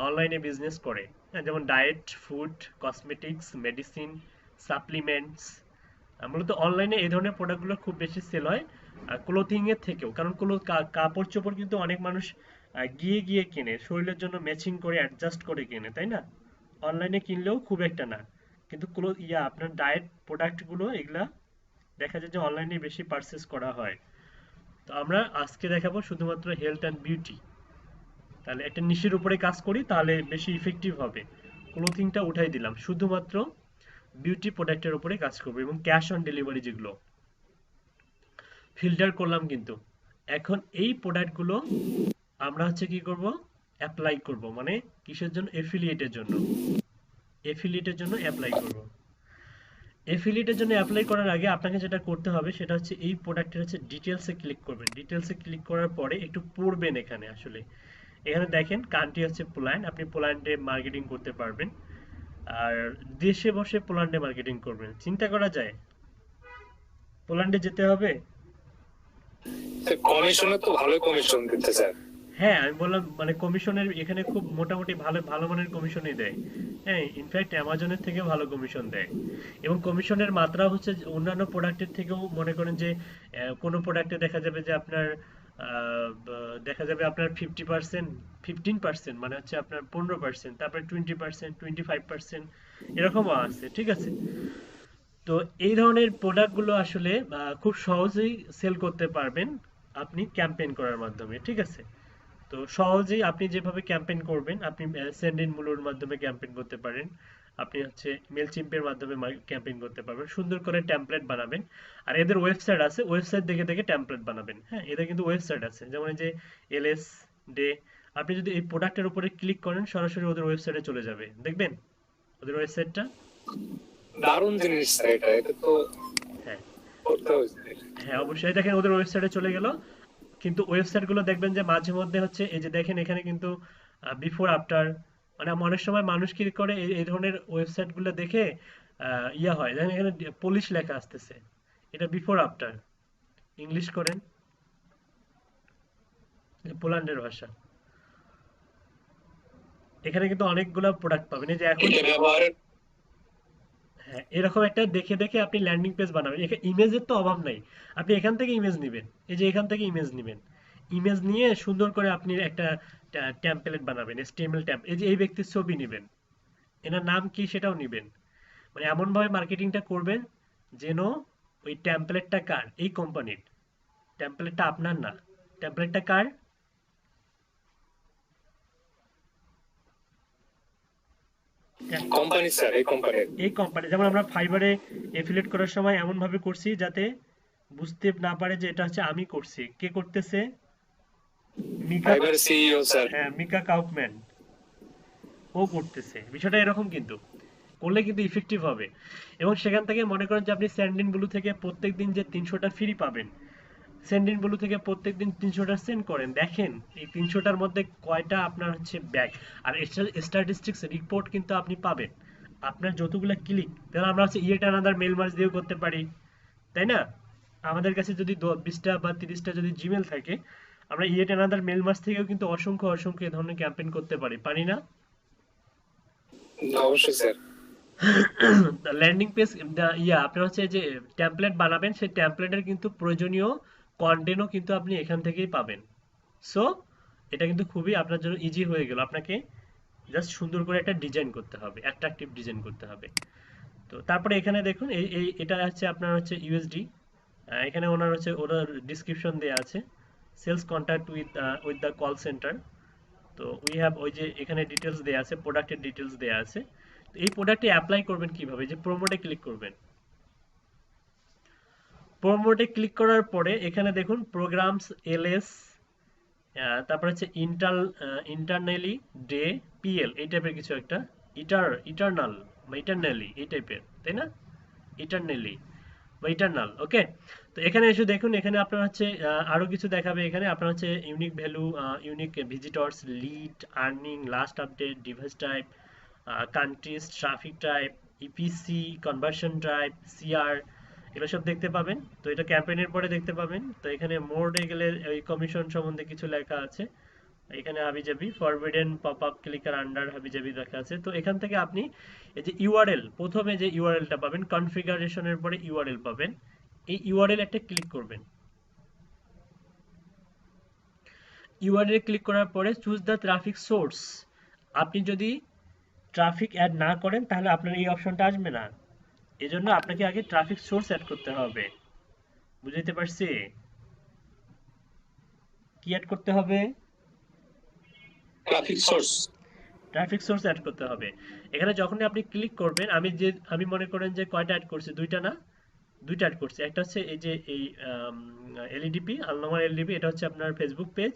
অনলাইনে বিজনেস করে। হ্যাঁ, যেমন diet, food, cosmetics, medicine, supplements. মূলত অনলাইনে এই ধরনের প্রোডাক্টগুলো খুব বেশি সেল হয় ক্লোথিং এর থেকেও। কারণ কাপড় চোপড় কিন্তু অনেক মানুষ গিয়ে গিয়ে কেনে, শরীরের জন্য ম্যাচিং করে অ্যাডজাস্ট করে কেনে, তাই না? অনলাইনে কিনলেও খুব একটা না। কিন্তু আপনার ডায়েট প্রোডাক্টগুলো এগুলা দেখা যায় যে অনলাইনে বেশি পারচেস করা হয়। তো আমরা আজকে দেখাবো শুধুমাত্র হেলথ অ্যান্ড বিউটি। তাহলে একটা নিশের উপরে কাজ করি, তাহলে বেশি ইফেক্টিভ হবে। ক্লোথিংটা উঠাই দিলাম, শুধুমাত্র বিউটি প্রোডাক্টের উপরে কাজ করবো, এবং ক্যাশ অন ডেলিভারি যেগুলো ফিল্টার করলাম। কিন্তু এখন এই প্রোডাক্টগুলো আমরা হচ্ছে কি করব, অ্যাপ্লাই করব, মানে কিসের জন্য? এফিলিয়েটের জন্য। এফিলিয়েটের জন্য অ্যাপ্লাই করব। এফিলিয়েটের জন্য অ্যাপ্লাই করার আগে আপনাকে যেটা করতে হবে সেটা হচ্ছে এই প্রোডাক্টের হচ্ছে ডিটেলসে ক্লিক করবেন। ডিটেলসে ক্লিক করার পরে একটু পড়বেন এখানে। আসলে এখানে দেখেন কান্ট্রি হচ্ছে পোল্যান্ড, আপনি পোল্যান্ডে মার্কেটিং করতে পারবেন। আর দেশে বসে পোল্যান্ডে মার্কেটিং করবেন, চিন্তা করা যায়? পোল্যান্ডে যেতে হবে। কমিশনে তো ভালো কমিশন দিতে স্যার। হ্যাঁ, আমি বললাম মানে কমিশনের এখানে খুব মোটামুটি ভালো ভালো মানের কমিশনই দেয়। হ্যাঁ, ইনফ্যাক্ট অ্যামাজনের থেকেও ভালো কমিশন দেয়। এবং কমিশনের মাত্রা হচ্ছে যে অন্যান্য প্রোডাক্টের থেকেও মনে করেন যে কোনো প্রোডাক্টে দেখা যাবে যে আপনার দেখা যাবে আপনার 50%, 15%, মানে হচ্ছে আপনার 15%, তারপরে 20%, 25%, এরকমও আছে, ঠিক আছে। তো এই ধরনের প্রোডাক্টগুলো আসলে খুব সহজেই সেল করতে পারবেন আপনি ক্যাম্পেইন করার মাধ্যমে, ঠিক আছে। তো সহজেই আপনি যেভাবে ক্যাম্পেইন করবেন, আপনি সেন্ডিন মুলোর মাধ্যমে ক্যাম্পেইন করতে পারেন। আপনি হচ্ছে মেলচিম্পের মাধ্যমে ক্যাম্পেইন করতে পারবেন। সুন্দর করে টেমপ্লেট বানাবেন। আর এদের ওয়েবসাইট আছে, ওয়েবসাইট দেখে দেখে টেমপ্লেট বানাবেন। হ্যাঁ, এদের কিন্তু ওয়েবসাইট আছে, যেমন এই যে এলএস ডে। আপনি যদি এই প্রোডাক্টের উপরে ক্লিক করেন, সরাসরি ওদের ওয়েবসাইটে চলে যাবে, দেখবেন ওদের ওয়েবসাইটটা। দারুণ জিনিস স্যার, এটা তো হ্যাঁ, করতে হবে। হ্যাঁ, অবশ্যই দেখেন ওদের ওয়েবসাইটে চলে গেল। কিন্তু ওয়েবসাইট গুলো দেখবেন যে মাঝে মধ্যে হচ্ছে এই যে দেখেন এখানে কিন্তু বিফোর আফটার, মানে অনেক সময় মানুষ কি করে এই ধরনের ওয়েবসাইট গুলো দেখে ইয়া হয়, দেখেন এখানে পুলিশ লেখা আসতেছে, এটা বিফোর আফটার। ইংলিশ করেন, পোল্যান্ডের ভাষা। এখানে কিন্তু অনেকগুলো প্রোডাক্ট পাবেন, এই যে এখন এটা ব্যবহার হ্যাঁ, এরকম একটা দেখে দেখে আপনি ল্যান্ডিং পেজ বানাবেন। এখানে ইমেজের তো অভাব নাই, আপনি এখান থেকে ইমেজ নেবেন, এই যে এখান থেকে ইমেজ নেবেন, ইমেজ নিয়ে সুন্দর করে আপনি একটা টেমপ্লেট বানাবেন, এসটিএমএল ট্যাম্প, এই যে এই ব্যক্তির ছবি নেবেন, এনার নাম কি সেটাও নেবেন, মানে এমন ভাবে মার্কেটিংটা করবেন যেন ওই টেমপ্লেটটা কার, এই কোম্পানির, টেমপ্লেটটা আপনার না, টেমপ্লেটটা কার, কোম্পানি স্যার, এই কোম্পানির। এই কোম্পানি। যেমন আমরা ফাইবারে এফিলিয়েট করার সময় এমন ভাবে করছি যাতে বুঝতে না পারে যে এটা হচ্ছে আমি করছি, কে করতেছে, মিকা, ফাইবার সিইও স্যার। হ্যাঁ মিকা কাউফম্যান, ও করতেছে। বিষয়টা এরকম কিন্তু করলে কিন্তু ইফেক্টিভ হবে। এবং সেখান থেকে মনে করেন যে আপনি স্যান্ডিন ব্লু থেকে প্রত্যেকদিন যে 300টা ফ্রি পাবেন, স্যান্ডিন ব্লু থেকে প্রত্যেকদিন 300টা সেন্ড করেন, দেখেন এই 300টার মধ্যে কয়টা আপনার হচ্ছে ব্যাক। আর স্ট্যাটিস্টিক্স রিপোর্ট কিন্তু আপনি পাবেন আপনার যতগুলো ক্লিক। তাহলে আমরা হচ্ছে ইয়েট আনাদার মেল মার্জ দিয়েও করতে পারি, তাই না? আমাদের কাছে যদি 20টা বা 30টা যদি জিমেল থাকে, আমরা ইয়েট আনাদার মেল মার্জ থেকেও কিন্তু অসংখ্য অসংখ্য এই ধরনের ক্যাম্পেইন করতে পারি, পারি না? অবশ্যই স্যার। ল্যান্ডিং পেজ আপনার হচ্ছে যে টেমপ্লেট বানাবেন, সেই টেমপ্লেটের কিন্তু প্রয়োজনীয় কন্টেন্টও কিন্তু আপনি এখান থেকেই পাবেন। সো এটা কিন্তু খুবই আপনার জন্য ইজি হয়ে গেল, আপনাকে জাস্ট সুন্দর করে একটা ডিজাইন করতে হবে, অ্যাট্রাকটিভ ডিজাইন করতে হবে। তো তারপরে এখানে দেখুন এটা হচ্ছে আপনার হচ্ছে ইউএসডি, এখানে ওনার হচ্ছে ওনার ডিসক্রিপশন দেয়া আছে, sales contact with the call centre. তো উই হ্যাভ ওই যে এখানে ডিটেলস দেয়া আছে, প্রোডাক্টের ডিটেলস দেয়া আছে। তো এই প্রোডাক্টে অ্যাপ্লাই করবেন কিভাবে, যে প্রোমোটে ক্লিক করবেন, প্রোমোটে ক্লিক করার পরে এখানে দেখুন প্রোগ্রামস এলএস, তারপর হচ্ছে ইন্টারনালি ডে পিএল, এই টাইপের কিছু একটা, ইটারনাল বা ইটারনালি এই টাইপের, তাই না? ইটারনালি বা ইটারনাল, ওকে। তো এখানে এসে দেখুন, এখানে আপনার হচ্ছে আরো কিছু দেখাবে, এখানে আপনার হচ্ছে unique value, unique visitors, lead, earning, last update, device type, countries, traffic type, EPC, conversion type, CR, এগুলো সব দেখতে পাবেন। তো এটা ক্যাম্পেইনের পরে দেখতে পাবেন। তো এখানে মোডে গেলে ওই কমিশন সম্বন্ধে কিছু লেখা আছে, এখানে হাবিজাবি forbidden pop up clicker under হাবিজাবি লেখা আছে। তো এখান থেকে আপনি এই যে ইউআরএল, প্রথমে যে ইউআরএলটা পাবেন কনফিগারেশনের পরে ইউআরএল পাবেন, এই ইউআরএল একটা ক্লিক করবেন। ইউআরএল ক্লিক করার পরে চুজ দ্য ট্রাফিক সোর্স। আপনি যদি ট্রাফিক অ্যাড না করেন তাহলে আপনার এই অপশনটা আসবে না, এজন্য আপনাকে আগে ট্রাফিক সোর্স অ্যাড করতে হবে। বুঝতে পারছি? কি অ্যাড করতে হবে? Traffic source. Traffic source add করতে হবে। এখানে যখনই আপনি ক্লিক করবেন, আমি মনে করেন যে কয়টা অ্যাড করছি, দুইটা না, দুইটা অ্যাড করছি। একটা হচ্ছে এই যে এই এলইডিপি, আলনামার এলইডিপি, এটা হচ্ছে আপনার ফেসবুক পেজ,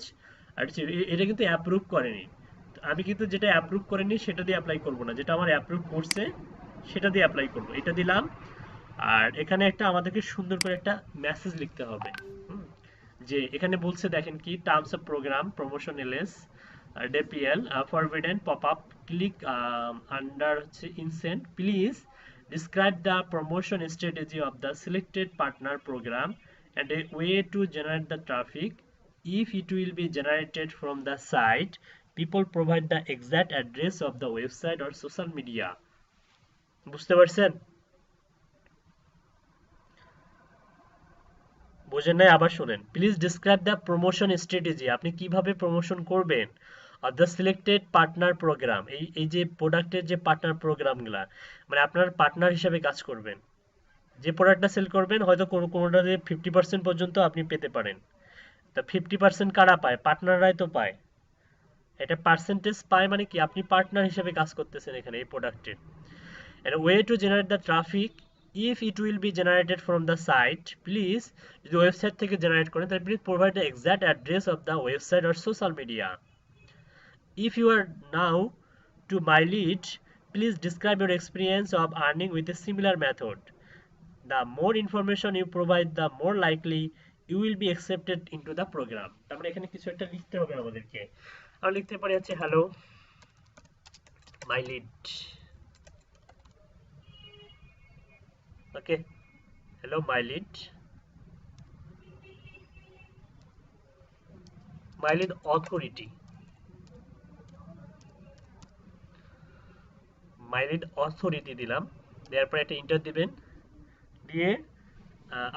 আর হচ্ছে এটা কিন্তু অ্যাপ্রুভ করেনি। তো আমি কিন্তু যেটা অ্যাপ্রুভ করেনি সেটা দিয়ে অ্যাপ্লাই করব না, যেটা আমার অ্যাপ্রুভ করছে সেটা দিয়ে অ্যাপ্লাই করব, এটা দিলাম। আর এখানে একটা আমাদেরকে সুন্দর করে একটা মেসেজ লিখতে হবে, যে এখানে বলছে দেখেন কি, টার্মস অফ প্রোগ্রাম প্রমোশন এলএস ডেপিএল forbidden pop up click under হচ্ছে incent, please describe the promotion strategy of the selected partner program and a way to generate the traffic. If it will be generated from the site, people provide the exact address of the website or social media. বুঝতে পারছেন? বুঝেন নাই? আবার শুনেন। Please describe the promotion strategy, আপনি কিভাবে promotion করবেন of the selected partner programme, এই যে প্রোডাক্টের যে পার্টনার প্রোগ্রামগুলা, মানে আপনার পার্টনার হিসেবে কাজ করবেন, যে প্রোডাক্টটা সেল করবেন হয়তো কোনোটাতে 50% পর্যন্ত আপনি পেতে পারেন। তা 50% কারা পায়? পার্টনাররাই তো পায়। এটা পার্সেন্টেজ পায় মানে কি, আপনি পার্টনার হিসেবে কাজ করতেছেন এখানে এই প্রোডাক্টের। and a way to generate the traffic, if it will be generated from the site, please যদি ওয়েবসাইট থেকে জেনারেট করেন তাহলে please provide the exact address of the website or social media. if you are now to my lead, please describe your experience of earning with a similar method. The more information you provide, the more likely you will be accepted into the program. তারপরে এখানে কিছু একটা লিখতে হবে আমাদেরকে। আমরা লিখতে পারি হচ্ছে hello my lead, okay, hello my lead, mileage authority, mileage authority দিলাম, দেওয়ার পর একটা ইন্টার দিবেন, দিয়ে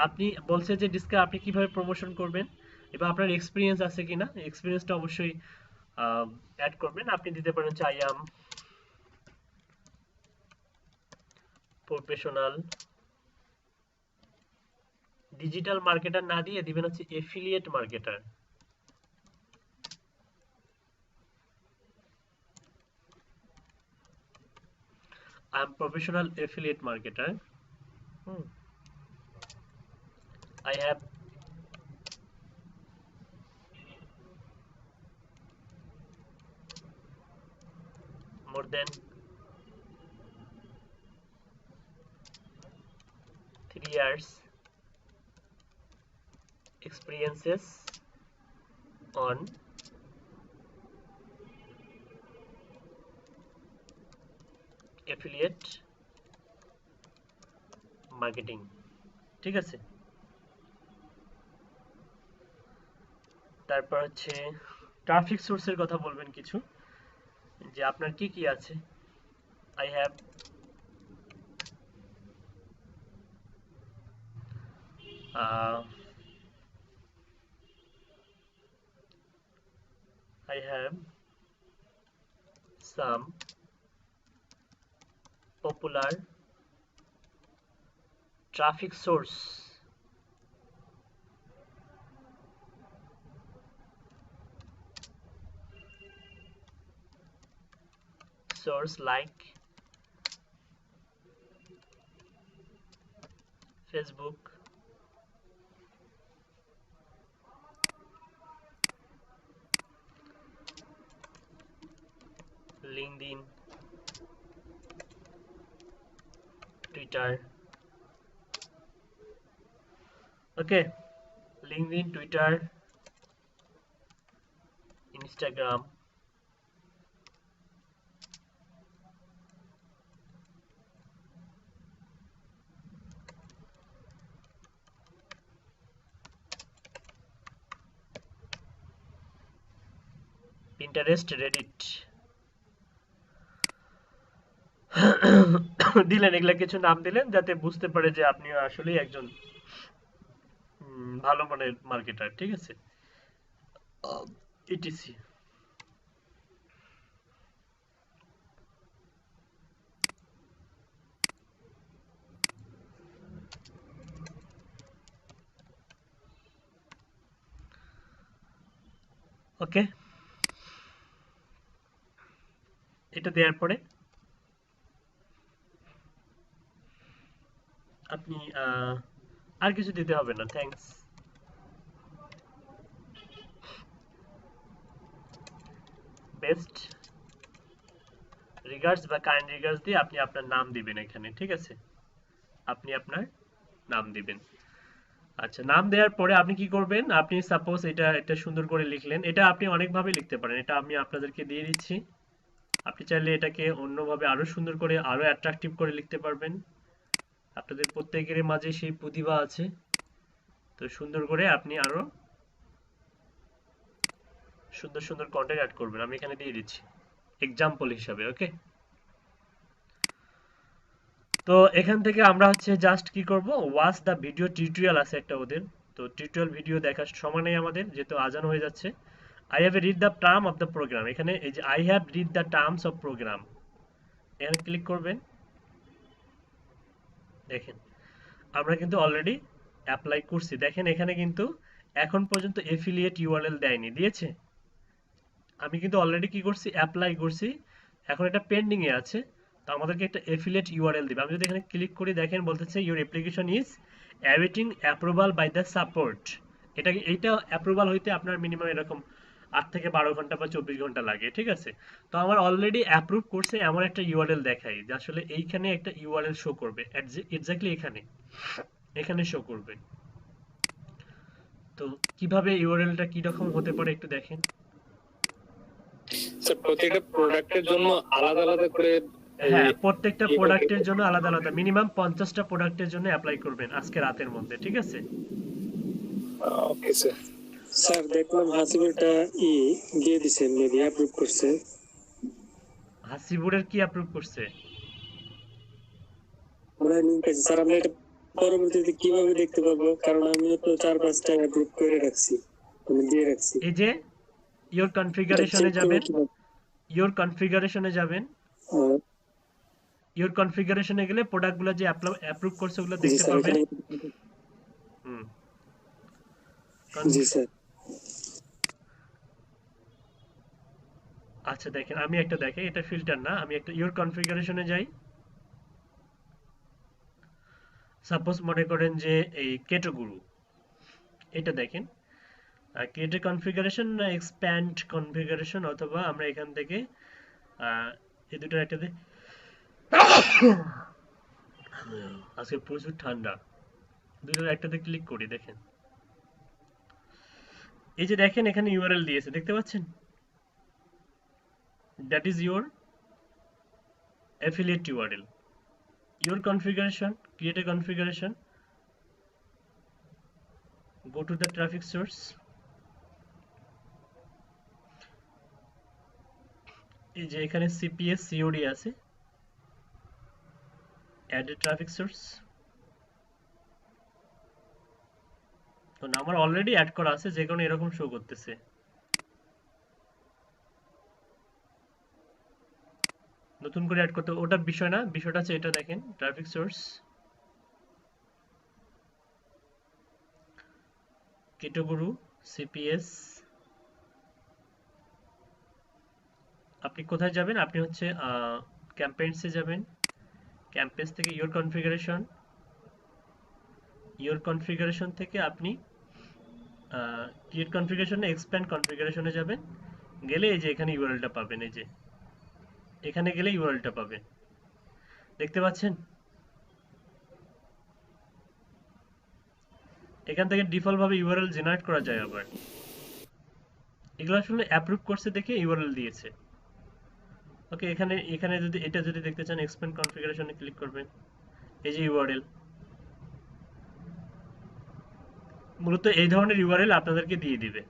আপনি বলছে যে ডিসকা আপনি কিভাবে প্রমোশন করবেন এবং আপনার এক্সপিরিয়েন্স আছে কিনা, এক্সপিরিয়েন্সটা অবশ্যই অ্যাড করবেন। আপনি দিতে পারেন যে I am professional digital marketer না দিয়ে দিবেন হচ্ছে affiliate marketer. I am professional affiliate marketer. I have more than 3 years experiences on affiliate marketing। ঠিক আছে, তারপর হচ্ছে ট্রাফিক সোর্সের কথা বলবেন কিছু, যে আপনার কি কি আছে। I have some popular traffic source like Facebook, LinkedIn, Twitter। Okay, LinkedIn, Twitter, Instagram, Pinterest, Reddit দিলেন, এগুলা কিছু নাম দিলেন যাতে বুঝতে পারে যে আপনি আসলে একজন ভালো মানের মার্কেটার। ঠিক আছে, ইটিসি। ওকে, এটা দেওয়ার পরে আপনি আর কিছু দিতে হবে না। থ্যাঙ্কস, বেস্ট রিগার্ডস বা কাইন্ড রিগার্ডস দিয়ে আপনি আপনার নাম দিবেন এখানে। ঠিক আছে, আপনি আপনার নাম দিবেন। আচ্ছা, নাম দেওয়ার পরে আপনি কি করবেন, আপনি সাপোজ এটা সুন্দর করে লিখলেন, এটা আপনি অনেকভাবে লিখতে পারেন, এটা আমি আপনাদেরকে দিয়ে দিচ্ছি। আপনি চাইলে এটাকে অন্যভাবে আরো সুন্দর করে আরো অ্যাট্রাকটিভ করে লিখতে পারবেন। আপনাদের প্রত্যেকের মাঝে সেই প্রতিভা আছে, তো সুন্দর করে আপনি আরো সুন্দর সুন্দর কন্টেন্ট অ্যাড করবেন। আমি এখানে দিয়ে দিচ্ছি এক্সাম্পল হিসাবে। ওকে, তো এখান থেকে আমরা হচ্ছে জাস্ট কি করব, ওয়াচ দ্য ভিডিও টিউটোরিয়াল আছে একটা ওদের, তো টিউটোরিয়াল ভিডিও দেখার সময় নেই আমাদের, যেহেতু আজান হয়ে যাচ্ছে। I have read the term of the programme, এখানে এই যে I have read the terms of programme, এখানে ক্লিক করবেন। দেখেন আমরা কিন্তু অলরেডি অ্যাপ্লাই করছি। দেখেন এখানে কিন্তু এখন পর্যন্ত এফিলিয়েট ইউআরএল দেয়নি, দিয়েছে। আমি কিন্তু অলরেডি কি করছি, অ্যাপ্লাই করছি, এখন এটা পেন্ডিং এ আছে, তো আমাদেরকে একটা এফিলিয়েট ইউআরএল দিবে। আমি যদি এখানে ক্লিক করি, দেখেন বলতেছে your application is awaiting approval by the support. এইটা অ্যাপ্রুভাল হইতে আপনার মিনিমাম এরকম 8 থেকে 12 ঘন্টা বা 24 ঘন্টা লাগে। ঠিক আছে, তো আমার অলরেডি অ্যাপ্রুভ করছে এমন একটা ইউআরএল দেখাই, যে আসলে এইখানে একটা ইউআরএল শো করবে, এক্স্যাক্টলি এখানে শো করবে। তো কিভাবে ইউআরএলটা কি রকম হতে পারে একটু দেখেন। স্যার প্রত্যেকটা প্রোডাক্টের জন্য আলাদা আলাদা করে, হ্যাঁ, প্রত্যেকটা প্রোডাক্টের জন্য আলাদা আলাদা, মিনিমাম 50টা প্রোডাক্টের জন্য অ্যাপ্লাই করবেন আজকে রাতের মধ্যে। ঠিক আছে, ওকে স্যার। স্যার দেখলাম হাসিবুরটা দিয়ে দিছে, মেবি অ্যাপ্রুভ করছে। হাসিবুরের কি অ্যাপ্রুভ করছে? আমরা লিংক আছে স্যার, আমরা এটা পরবর্তীতে কিভাবে দেখতে পাবো? কারণ আমিও তো 4-5টা অ্যাপ্রুভ করে রাখছি, আমি দিয়ে রাখছি। এই যে ইওর এটা কনফিগারেশনে চেক করবো যাবেন, কিভাবে? ইওর কনফিগারেশনে যাবেন, আহ, ইওর কনফিগারেশনে গেলে প্রোডাক্টগুলো যে অ্যাপ্রুভ করছে ওগুলো জি দেখতে স্যার, পাবেন। এখানে হুম। জি স্যার। আচ্ছা দেখেন, আমি একটা দেখাই, এটা ফিল্টার না, আমি একটা ইওর কনফিগারেশনে যাই। সাপোজ মনে করেন যে এই কেটো গুরু, এটা দেখেন ক্রিয়েট কনফিগারেশন না এক্সপ্যান্ড কনফিগারেশন, অথবা আমরা এখান থেকে এই দুটোর একটাতে, আজকে প্রচুর ঠান্ডা, দুটোর একটাতে ক্লিক করি। দেখেন এই যে দেখেন এখানে ইউআরএল দিয়েছে, দেখতে পাচ্ছেন? That is your affiliate URL. Your configuration, create a configuration, go to the traffic source, এই যে এখানে CPS COD আছে, add a traffic source। তো আমার অলরেডি অ্যাড করা আছে, যে কারণে এরকম শো করতেছে। নতুন করে অ্যাড করতে ওটা বিষয় না, বিষয়টা হচ্ছে এটা দেখেন ট্রাফিক সোর্স কেটোগুরু CPS। আপনি কোথায় যাবেন? আপনি হচ্ছে ক্যাম্পেইনসে যাবেন, ক্যাম্পেইনস থেকে ইওর কনফিগারেশন থেকে আপনি ক্রিয়েট কনফিগারেশনে এক্সপ্যান্ড কনফিগারেশনে যাবেন, গেলে এই যে এখানে ইউআরএলটা পাবেন, এই যে এখানে গেলে ইউআরএলটা পাবেন, দেখতে পাচ্ছেন? এখান থেকে ডিফল্ট ভাবে ইউআরএল জেনারেট করা যায়। আবার এগুলো আসলে অ্যাপ্রুভ করছে দেখে ইউআরএল দিয়েছে। ওকে, এখানে যদি এটা যদি দেখতে চান এক্সপ্যান্ড কনফিগারেশনে ক্লিক করবেন, এই যে ইউআরএল, মূলত এই ধরনের ইউআরএল আপনাদেরকে দিয়ে দিবে।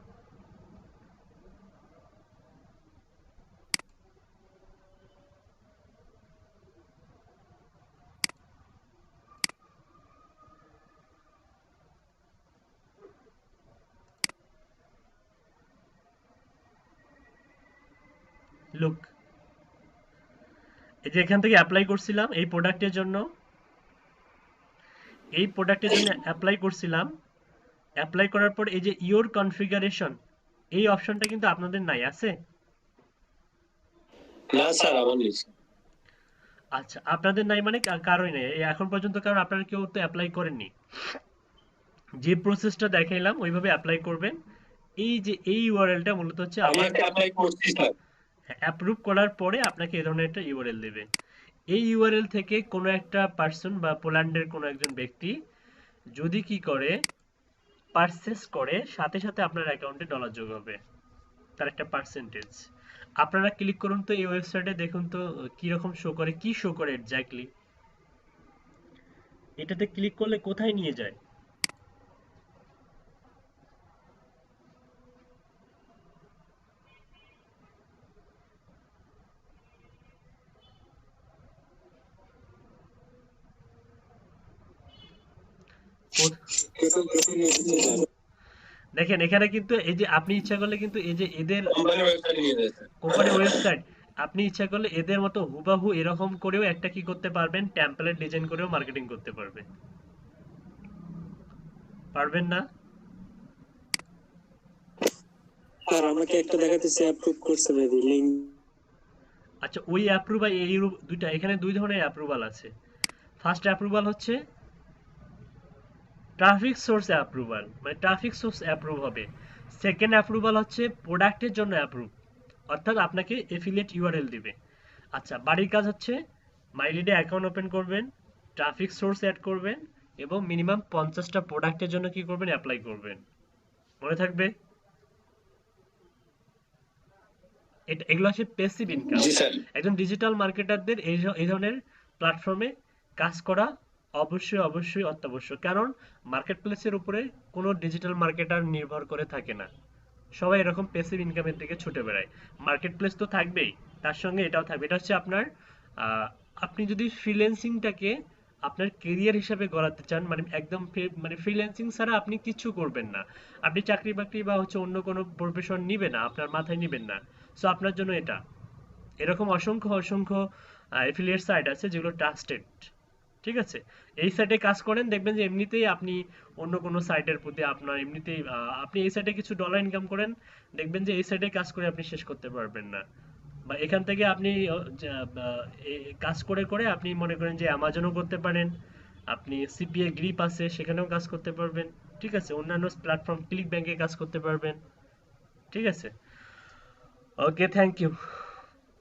লুক, এই যে এখান থেকে অ্যাপ্লাই করছিলাম এই প্রোডাক্টের জন্য, অ্যাপ্লাই করছিলাম, অ্যাপ্লাই করার পর এই যে ইওর কনফিগারেশন, এই অপশনটা কিন্তু আপনাদের নাই, আছে? না স্যার, আমার নেই। আচ্ছা, আপনাদের নাই মানে কারোই নেই এখন পর্যন্ত, কারণ আপনারা কেউ তো অ্যাপ্লাই করেননি। যে প্রসেসটা দেখাইলাম ওইভাবে অ্যাপ্লাই করবেন। এই যে এই ইউআরএলটা মূলত হচ্ছে আমি একটা অ্যাপ্লাই করছি স্যার। অ্যাপ্রুভ করার পরে আপনাকে এই ধরনের একটা ইউআরএল দেবে। এই ইউআরএল থেকে কোনো একটা পার্সন বা পোল্যান্ডের কোনো একজন ব্যক্তি যদি কি করে পারচেস করে, সাথে সাথে আপনার অ্যাকাউন্টে ডলার যোগ হবে, তার একটা পার্সেন্টেজ। আপনারা ক্লিক করুন তো এই ওয়েবসাইটে, দেখুন তো কি রকম শো করে, কি শো করে এক্স্যাক্টলি। এটাতে ক্লিক করলে কোথায় নিয়ে যায়? দেখেন এখানে কিন্তু এই যে আপনি ইচ্ছা করলে কিন্তু এই যে এদের কোম্পানি ওয়েবসাইট, আপনি ইচ্ছা করলে এদের মতো হুবাহু এরকম করেও একটা কি করতে পারবেন, টেমপ্লেট ডিজাইন করেও মার্কেটিং করতে পারবেন। পারবেন না? আর আমাকে একটা দেখাতেছে অ্যাপ্রুভ করছে, মেবি লিংক। আচ্ছা, ওই অ্যাপ্রুভ আর এই দুইটা, এখানে দুই ধরনের অ্যাপ্রুভাল আছে। ফার্স্ট অ্যাপ্রুভাল হচ্ছে ট্রাফিক সোর্স অ্যাপ্রুভাল, মানে ট্রাফিক সোর্স অ্যাপ্রুভ হবে। সেকেন্ড অ্যাপ্রুভাল হচ্ছে প্রোডাক্টের জন্য অ্যাপ্রুভ, অর্থাৎ আপনাকে এফিলিয়েট ইউআরএল দিবে। আচ্ছা, বাড়ির কাজ হচ্ছে মাইলিডে অ্যাকাউন্ট ওপেন করবেন, ট্রাফিক সোর্স অ্যাড করবেন এবং মিনিমাম 50টা প্রোডাক্টের জন্য কি করবেন, অ্যাপ্লাই করবেন। মনে থাকবে? এগুলো হচ্ছে প্যাসিভ ইনকাম। জি স্যার। একজন ডিজিটাল মার্কেটারদের এই ধরনের প্ল্যাটফর্মে কাজ করা অবশ্যই অবশ্যই অত্যাবশ্যক, কারণ মার্কেট প্লেসের উপরে কোনো ডিজিটাল মার্কেটার নির্ভর করে থাকে না, সবাই এরকম প্যাসিভ ইনকামের দিকে ছুটে বেড়ায়। মার্কেট প্লেস তো থাকবেই, তার সঙ্গে এটাও থাকবে। এটা হচ্ছে আপনার আপনি যদি ফ্রিল্যান্সিংটাকে আপনার কেরিয়ার হিসাবে গড়াতে চান, মানে একদম মানে ফ্রিল্যান্সিং ছাড়া আপনি কিছু করবেন না, আপনি চাকরি বাকরি বা হচ্ছে অন্য কোনো প্রফেশন নিবেন না, আপনার মাথায় নিবেন না, সো আপনার জন্য এটা। এরকম অসংখ্য অসংখ্য অ্যাফিলিয়েট সাইট আছে যেগুলো ট্রাস্টেড, ঠিক আছে? এই সাইটে কাজ করেন, দেখবেন যে এমনিতেই আপনি অন্য কোনো সাইটের প্রতি আপনার এমনিতেই আপনি এই সাইটে কিছু ডলার ইনকাম করেন, দেখবেন যে এই সাইটে কাজ করে আপনি শেষ করতে পারবেন না। বা এখান থেকে আপনি কাজ করে করে আপনি মনে করেন যে অ্যামাজনও করতে পারেন, আপনি সিপিএ গ্রিপ আছে সেখানেও কাজ করতে পারবেন, ঠিক আছে? অন্যান্য প্ল্যাটফর্ম ক্লিক ব্যাংকে কাজ করতে পারবেন, ঠিক আছে? ওকে, থ্যাংক ইউ।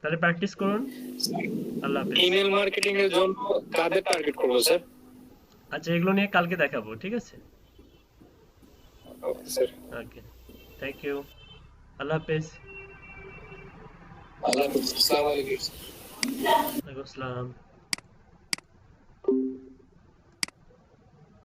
তাহলে প্র্যাকটিস করুন। আল্লাহ হাফেজ। ইমেল মার্কেটিং এর জন্য কাদের টার্গেট করবো স্যার? আচ্ছা, এগুলো নিয়ে কালকে দেখাবো, ঠিক আছে? Okay sir. Okay, thank you. আল্লাহ হাফেজ। আল্লাহ হাফেজ। আসসালামু আলাইকুম। ওয়ালাইকুম আসসালাম।